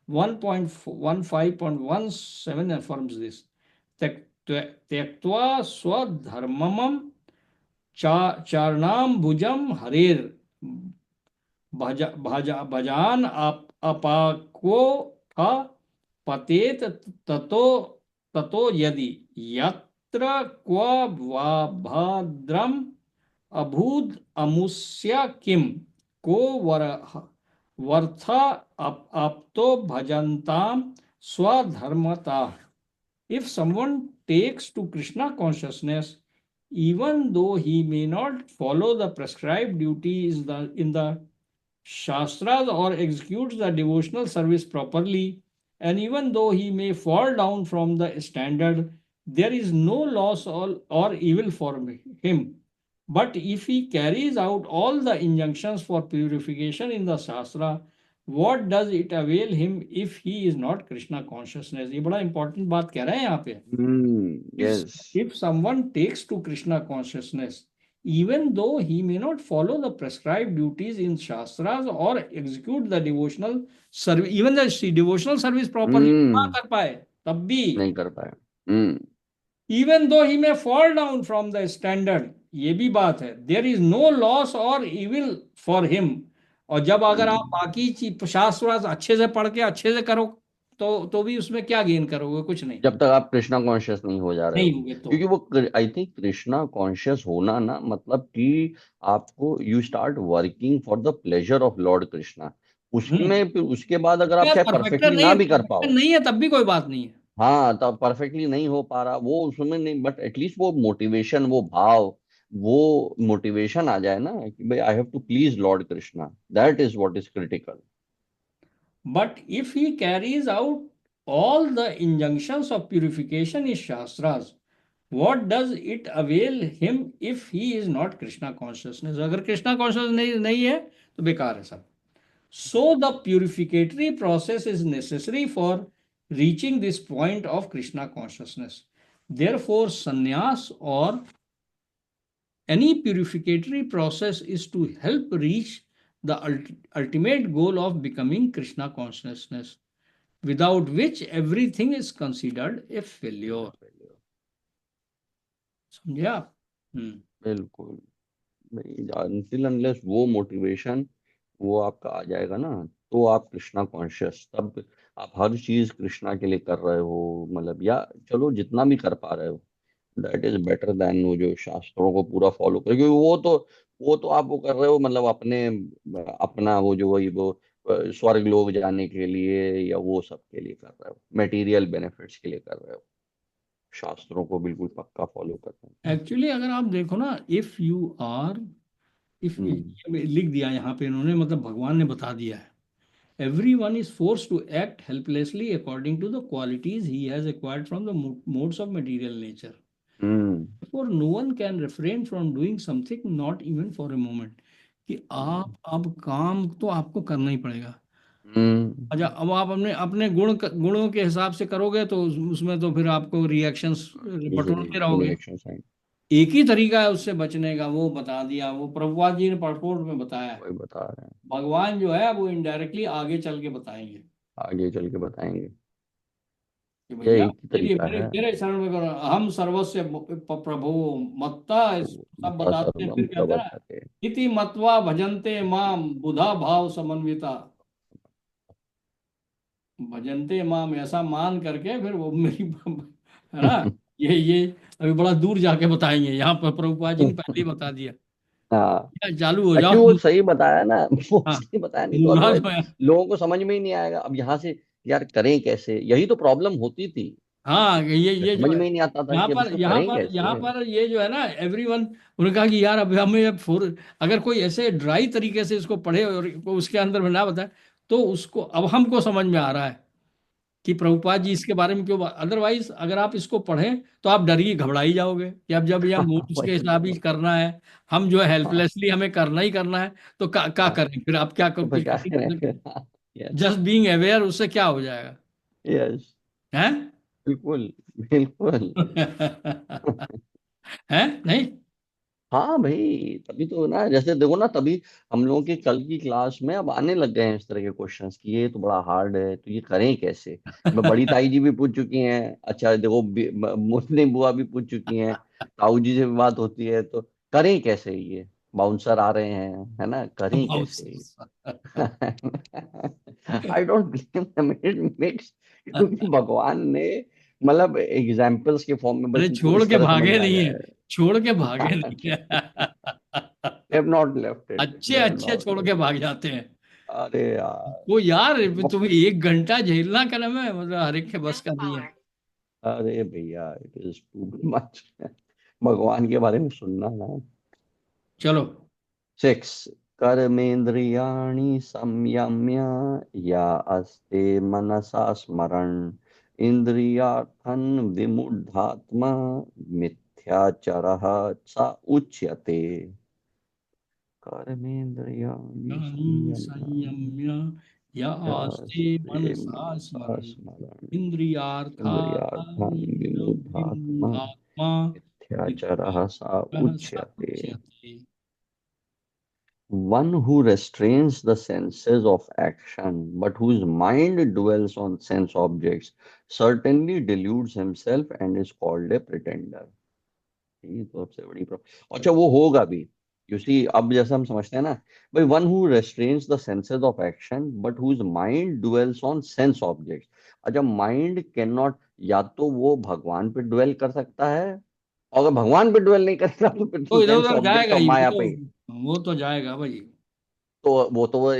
1.15.17 affirms this. त्यक्त्वा स्वधर्मम चारणाम भुजम हरेर भजान अपाको था पतेत ततो ततो यदि यत्र क्व वा भद्रम अभूद अमुष्य किम को वर worth अपतो भजन्ताम स्वधर्मता. If someone takes to Krishna consciousness, even though he may not follow the prescribed duties in the Shastras or executes the devotional service properly, and even though he may fall down from the standard, there is no loss or evil for him. But if he carries out all the injunctions for purification in the Shastra, what does it avail him if he is not Krishna consciousness? ये बड़ा important बात कह रहे हैं यहाँ पे. If, yes. if someone takes to Krishna consciousness, even though he may not follow the prescribed duties in Shastras or execute the devotional service, even the devotional service properly ना हम्म। कर पाए, तब भी, नहीं कर पाए। हम्म। even though he may fall down from the standard, ये भी बात है, there is no loss or evil for him. और जब अगर आप हम्म। बाकी चीज शास्त्र अच्छे से पढ़ के अच्छे से करो, तो भी उसमें क्या गेन करोगे? कुछ नहीं. जब तक आप कृष्णा कॉन्शियस नहीं हो जा रहे नहीं हो, होगे तो. क्योंकि वो आई थिंक कृष्णा कॉन्शियस होना ना मतलब कि आपको you start working for the pleasure of lord Krishna. Hmm. उसमें फिर उसके बाद अगर आप चाहे परफेक्टर परफेक्टली नहीं ना है, भी कर परफेक्टर पाओ, नहीं है, तब भी कोई बात नहीं है. हाँ तब परफेक्टली नहीं हो पा रहा वो उसमें नहीं, बट एटलीस्ट वो मोटिवेशन, वो भाव, वो मोटिवेशन आ जाए ना कि भाई I have to please Lord Krishna, that is what is critical. But if he carries out all the injunctions of purification in Shastras, what does it avail him if he is not Krishna consciousness? अगर Krishna consciousness नहीं है तो बेकार है सब. So the purificatory process is necessary for reaching this point of Krishna consciousness. Therefore, sannyas or any purificatory process is to help reach the ultimate goal of becoming Krishna consciousness, without which everything is considered a failure. समझे आप? बिल्कुल। Until unless वो motivation वो आपका आ जाएगा ना, तो आप कृष्णा कॉन्शियस, तब आप हर चीज कृष्णा के लिए कर रहे हो, मतलब या चलो जितना भी कर पा रहे हो, दैट इज बेटर देन वो जो शास्त्रों को पूरा फॉलो कर, क्योंकि वो तो आप वो कर रहे हो मतलब अपने अपना वो जो वही वो स्वर्ग लोग जाने के लिए या वो सब के लिए कर रहे हो, मटेरियल बेनिफिट्स के लिए कर रहे हो, शास्त्रों को बिल्कुल पक्का फॉलो कर रहे एक्चुअली अगर आप देखो ना, इफ यू आर, इफ हो। लिख दिया यहाँ पे इन्होंने, मतलब भगवान ने बता दिया है. Everyone is forced to act helplessly according to the qualities he has acquired from the modes of material nature. Hmm. Therefore, no one can refrain from doing something, not even for a moment. कि आप अब काम तो आपको करना ही पड़ेगा. अच्छा, अब आप अपने अपने गुणों के हिसाब से करोगे तो उसमें तो फिर आपको रिएक्शंस इजीली बटोरते रहोगे। Reaction sign. एक ही तरीका है उससे बचने का, वो बता दिया, वो प्रभुपाद जी ने पड़पोर्ट में बताया है। वही बता रहे हैं। भगवान जो है वो इनडायरेक्टली आगे चल के बताएंगे आगे चल के बताएंगे। कि ये भैया एक ही मेरी तरीका मेरे है। मेरे शरण में करो, हम सर्वस्व प्रभु मत्ता, सब मत्ता बताते हैं, सर्वम फिर कहते हैं ना, प्रवर्तते। इति मत्वा भजन्ते माम बुधा भाव समन्विता। भजन्ते माम ऐसा मान करके फिर वो मेरी है ना, ये अभी बड़ा दूर जाके बताएंगे, यहाँ पर प्रभुपाद जी ने पहले ही बता दिया। हाँ, या चालू हो क्योंकि वो जाओ। सही बताया ना। वो हाँ, सही बताया, नहीं तो मूल्हा अदरवाइज जो है। लोगों को समझ में ही नहीं आएगा। अब यहाँ से यार करें कैसे, यही तो प्रॉब्लम होती थी। हाँ, ये जो समझ है, में ही नहीं आता था यहाँ कि अब पर इसको यहाँ करें पर यहाँ कैसे। पर ये जो है ना, एवरीवन, उन्होंने कहा कि यार अब हमें अब अगर कोई ऐसे ड्राई तरीके से इसको पढ़े और उसके अंदर में ना बताए, तो उसको अब हमको समझ में आ रहा है कि प्रभुपाद जी इसके बारे में क्यों। अदरवाइज अगर आप इसको पढ़ें तो आप डरिए घबरा ही जाओगे कि अब जब यह मूड्स के वही हिसाब ही करना है, हम जो है हाँ हेल्पलेसली हमें करना ही करना है, तो क्या हाँ, करें फिर, आप क्या तो फिर कुछ क्या कर ही करें नहीं फिर। सकते। हाँ, यस जस्ट बीइंग अवेयर, उससे क्या हो जाएगा, यस, हैं? बिल्कुल बिल्कुल। हैं नहीं? हाँ भाई, तभी तो ना, जैसे देखो ना, तभी हम लोगों की कल की क्लास में अब आने लग गए हैं इस तरह के क्वेश्चंस कि ये तो बड़ा हार्ड है, तो ये करें कैसे। बड़ी ताई जी भी पूछ चुकी हैं, अच्छा देखो मोहिनी बुआ भी पूछ चुकी हैं, ताऊ जी से भी बात होती है, तो करें कैसे ये, बाउंसर आ रहे हैं, है ना, करें कैसे। I don't blame them, it makes, क्योंकि भगवान ने मतलब एग्जाम्पल्स के फॉर्म में बस अरे इनको छोड़ इस के तरह समझ भागे में आ नहीं है, जाए। छोड़ के भागे नहीं है। They have not left it. अच्छे They have अच्छे not छोड़ के left भाग it. जाते हैं। अरे यार। वो यार, वो- तुम्हें 1 घंटा झेलना कर्म है, मतलब हर एक के बस का नहीं है। अरे भैया, इट इज टू मच। भगवान के बारे में सुनना ना। चलो। 6, कर्मेन्द्रियाणि संयम्य या अस्ते मनसा स्मरण इंद्रियार्थन विमूढ़ात्मा मिथ्याचरः स उच्यते। कर्मेन्द्रियाणि संयम्य संयम्य या या आस्ते अस्ते मनसा मनसा स्मरन् स्मरण इंद्रियार्था इंद्रियार्थान् विमूढात्मा विमूढात्मा मिथ्याचारः स स उच्यते। उच्यते। One who restrains the senses of action, but whose mind dwells on sense objects, certainly deludes himself and is called a pretender. ये तो सबसे बड़ी प्रॉब्लम। अच्छा, वो होगा भी। यू सी, अब जैसे हम समझते हैं ना, भाई one who restrains the senses of action but whose mind dwells on sense objects. अच्छा, माइंड कैन नॉट, या तो वो भगवान पे डुएल कर सकता है, और अगर भगवान पे डुएल नहीं करेगा तो फिर तो तो इधर सेंस उधर ऑब्जेक्ट जाएगा और ही माया पे ही। वो तो जाएगा भाई।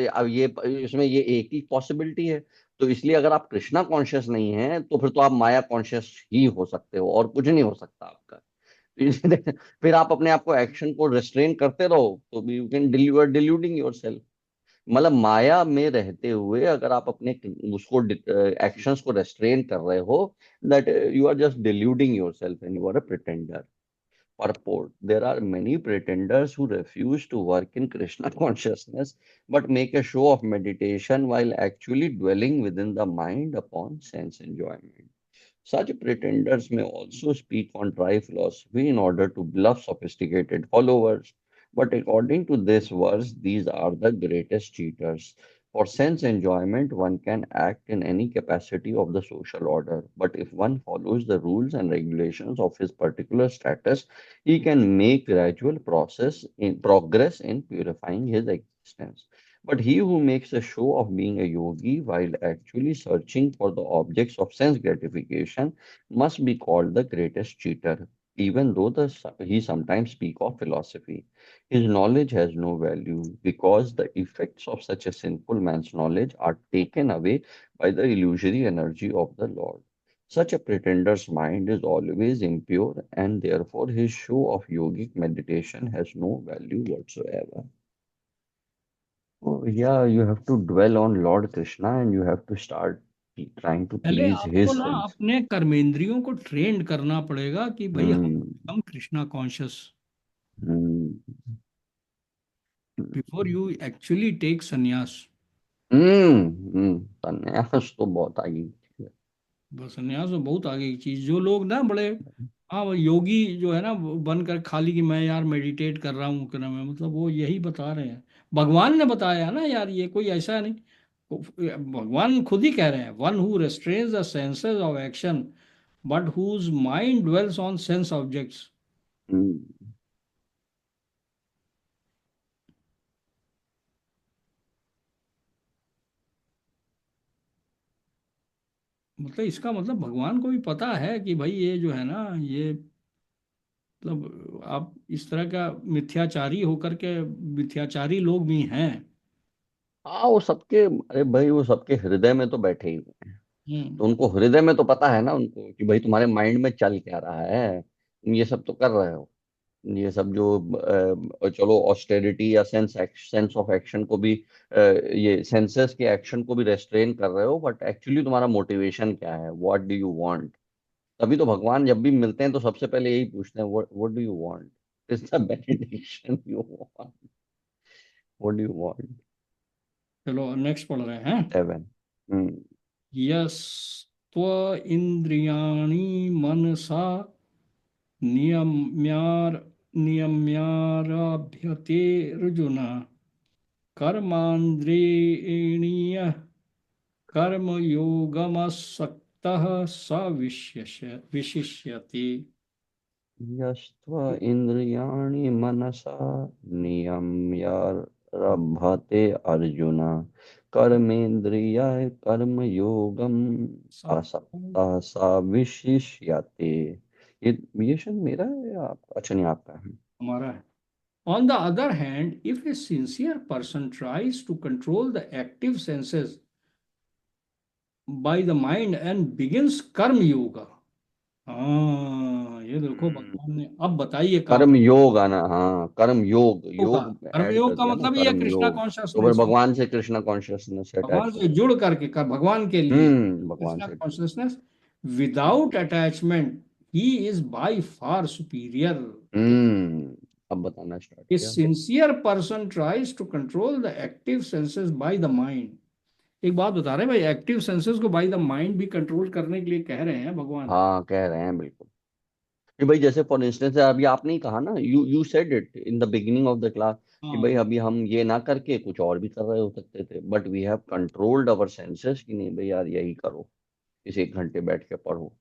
अब ये इसमें ये एक ही पॉसिबिलिटी है। तो इसलिए अगर आप कृष्णा कॉन्शियस नहीं है तो फिर तो आप माया कॉन्शियस ही हो सकते हो, और कुछ नहीं हो सकता आपका। फिर आप अपने आप को, एक्शन को रिस्ट्रेन करते रहो, तो you can deluding your self. मतलब माया में रहते हुए अगर आप अपने उसको एक्शंस को रेस्ट्रेन कर रहे हो, that you are just deluding yourself and you are a pretender. Purport: There are many pretenders who refuse to work in Krishna consciousness but make a show of meditation while actually dwelling within the mind upon sense enjoyment. Such pretenders may also speak on dry philosophy in order to bluff sophisticated followers. But according to this verse, these are the greatest cheaters. For sense enjoyment, one can act in any capacity of the social order. But if one follows the rules and regulations of his particular status, he can make gradual progress in purifying his existence. But he who makes a show of being a yogi while actually searching for the objects of sense gratification must be called the greatest cheater, even though he sometimes speak of philosophy. His knowledge has no value because the effects of such a sinful man's knowledge are taken away by the illusory energy of the Lord. Such a pretender's mind is always impure, and therefore his show of yogic meditation has no value whatsoever. Oh, yeah, you have to dwell on Lord Krishna and you have to start trying to पहले please आपको his ना sense. अपने कर्मेंद्रियों को trend करना पड़ेगा कि भाई Hmm. हम Krishna conscious, Hmm. Before you actually take sannyas. संन्यास तो बहुत आगे की चीज है। बस संन्यास में बहुत आगे की चीज। जो लोग ना बड़े, हाँ, वो योगी जो है ना, वो बनकर खाली कि मैं यार मेडिटेट कर रहा हूँ, क्या नाम है, मतलब वो यही बता रहे हैं। भगवान ने बताया ना यार, ये कोई ऐसा नहीं। भगवान खुद ही कह रहे हैं, one who restrains the senses of action but whose mind dwells on sense objects. Hmm, मतलब इसका मतलब भगवान को भी पता है कि भाई ये जो है ना, ये मतलब आप इस तरह का मिथ्याचारी होकर के, मिथ्याचारी लोग भी हैं। हाँ वो सबके, अरे भाई वो सबके हृदय में तो बैठे ही हुए हैं। हम्म। तो उनको हृदय में तो पता है ना उनको कि भाई तुम्हारे माइंड में चल क्या रहा है, तुम ये सब तो कर रहे हो। ये सब जो चलो ऑस्टेरिटी या सेंस ऑफ एक्शन को भी, ये सेंसेस के एक्शन को भी रेस्ट्रेन कर रहे हो, बट एक्चुअली तुम्हारा मोटिवेशन क्या है, व्हाट डू यू वांट। तभी तो भगवान जब भी मिलते हैं तो सबसे पहले यही पूछते हैं, what do you want, is the benediction you want, what do you want. चलो नेक्स्ट पढ़ रहे हैं। 7। हम्म। यस त्व इंद्रियाणि मनसा नियम्यार नियम्यारभ्यते अर्जुन कर्मान्द्रियणीय कर्मयोगमसक्तः स विशिष्यते। यस्त्व इंद्रियाणि मनसा नियम्य अर्जुन कर्मेन्द्रियाय कर्मयोगम आसक्तः सा विशिष्यते। ये शायद मेरा है या आपका, अच्छा नहीं आपका है। हमारा है। On the other hand, if a sincere person tries to control the active senses by the mind and begins कर्म योगा, हाँ ये देखो हम्म, भगवान ने, अब बताइए काम कर्म योग आना, हाँ कर्म योग, होगा। योग कर्म ऐड कर योग का दिया ना, मतलब ये है कर्म कृष्णा योग। तो फिर कॉन्शियसनेस। भगवान से कृष्णा कॉन्शियसनेस से अटैच भगवान हो से गए। जुड़ करके कर भगवान के लिए भगवान कृष्णा से। Consciousness without attachment, he is by far superior. अब बताना स्टार्ट A किया। sincere person tries to control the active senses by the mind। एक बात बता रहे हैं भाई, एक्टिव सेंसेस को बाय द माइंड भी कंट्रोल करने के लिए कह रहे हैं भगवान। हाँ कह रहे हैं बिल्कुल। कि भाई जैसे फॉर इंस्टेंस अभी आपने ही कहा ना, you said it in the beginning of the class, कि भाई हाँ। अभी हम ये ना करके कुछ और भी कर रहे हो सकते थे, but we have controlled our senses कि नहीं भाई यार यही करो, इस 1 घंटे बैठ के पढ़ो,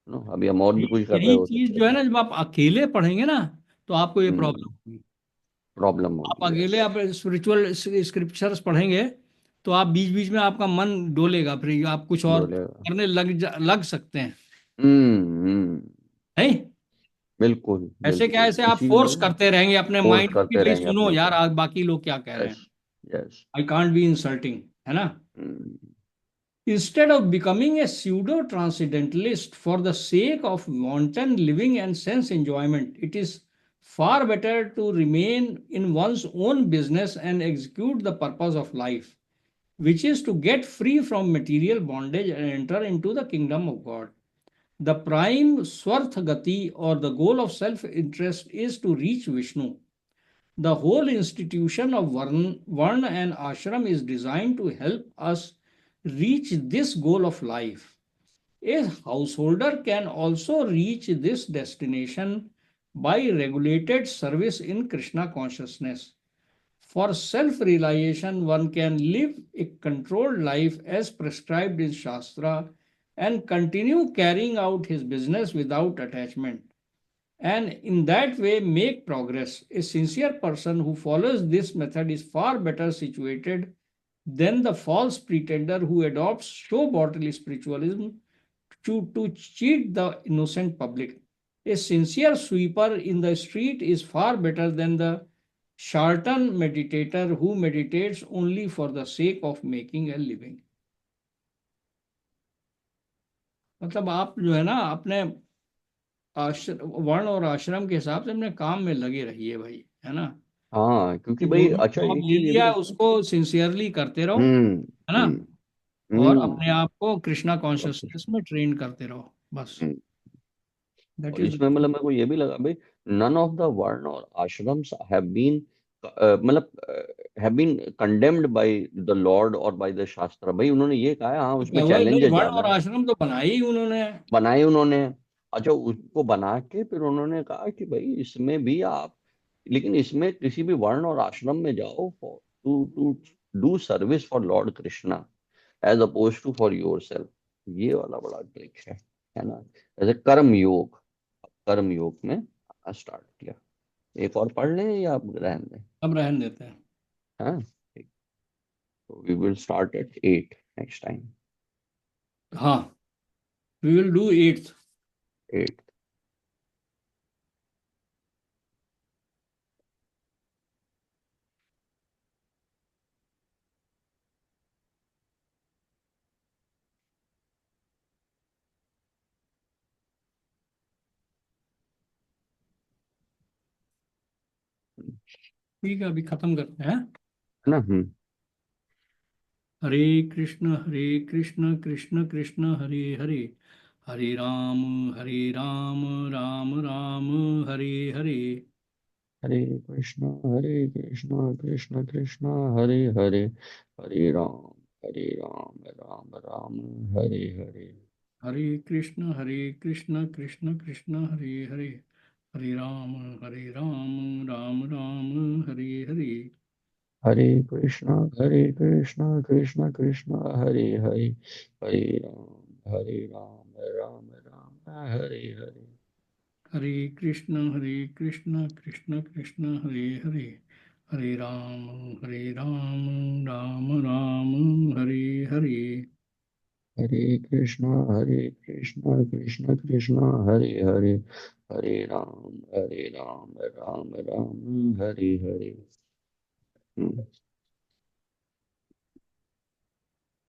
नो अभी हम और भी कुछ कर रहे यही हो चीज सकते जो है थे। ना, जब आप अकेले पढ़ेंगे ना, तो आपको ये प्रॉब्लम हम्म। होगी। प्रॉब्लम आप होगी, यस। अकेले आप स्पिरिचुअल स्क्रिप्चर्स पढ़ेंगे, तो आप बीच बीच में आपका मन डोलेगा, फिर आप कुछ और बोलेगा। करने लग सकते हैं। हम्म। नहीं, बिल्कुल ऐसे क्या, बिल्कुल, ऐसे आप फोर्स इसीलिए करते रहेंगे अपने फोर्स माइंड को कि करते भाई रहेंगे सुनो अपने यार, को। आज बाकी लोग क्या कह रहे यस। हैं। Yes. I can't be insulting, है ना। हम्म। Instead of becoming a pseudo transcendentalist for the sake of wanton living and sense enjoyment, it is far better to remain in one's own business and execute the purpose of life, which is to get free from material bondage and enter into the kingdom of God. The prime Swarth Gati, or the goal of self interest, is to reach Vishnu. The whole institution of Varna and Ashram is designed to help us reach this goal of life. A householder can also reach this destination by regulated service in Krishna consciousness. For self realization, one can live a controlled life as prescribed in Shastra and continue carrying out his business without attachment, and in that way make progress. A sincere person who follows this method is far better situated than the false pretender who adopts show bodily spiritualism to cheat the innocent public. A sincere sweeper in the street is far better than the charlatan meditator who meditates only for the sake of making a living। मतलब आप जो है ना, अपने वर्ण और आश्रम के हिसाब से अपने काम में लगे रहिए भाई, है ना। हाँ क्योंकि जो भाई भी अच्छा जॉब एक ले चीज ये भी लिया है देखो। उसको सिंसियरली करते रहो, हम्म। है ना। हम्म। और हम्म। अपने आप को कृष्णा सब कुछ। कॉन्शियसनेस में ट्रेन करते रहो, बस। हम्म। दैट और इज। इसमें मतलब मेरे को ये भी लगा भाई, नन ऑफ द वर्ण और आश्रम्स हैव बीन मतलब have been condemned by the Lord और बाय द शास्त्र। भाई उन्होंने ये कहा है, हाँ उसमें नहीं, चैलेंजेस वर्ण ज्यादा और है। आश्रम तो बनाए ही उन्होंने। बनाए उन्होंने। अच्छा, उसको बना के फिर उन्होंने कहा कि भाई इसमें भी आप, लेकिन इसमें किसी भी वर्ण और आश्रम में जाओ for to to do service for Lord Krishna as opposed to for yourself. ये वाला बड़ा ट्रिक है ना। जैसे कर्म योग, कर्म योग में स्टार्ट किया। एक और पढ़ लें या आप रहने दें? अब रहने देते हैं। हाँ, तो we will start at 8 next time. हाँ, वी विल डू 8th। 8। ठीक है, अभी खत्म करते हैं। है ना। हरे कृष्ण कृष्ण कृष्ण हरे हरे, हरे राम राम राम हरे हरे। हरे हरे कृष्ण कृष्ण कृष्ण हरे हरे, हरे राम राम राम हरे हरे। हरे कृष्ण कृष्ण कृष्ण हरे हरे, हरे राम राम राम हरे हरे। हरे कृष्ण कृष्ण कृष्ण हरे हरे, हरे राम राम राम हरे हरे। हरे कृष्ण कृष्ण कृष्ण हरे हरे, हरे राम राम राम हरे हरे। हरे कृष्ण कृष्ण कृष्ण हरे हरे, हरे राम राम राम हरे हरे।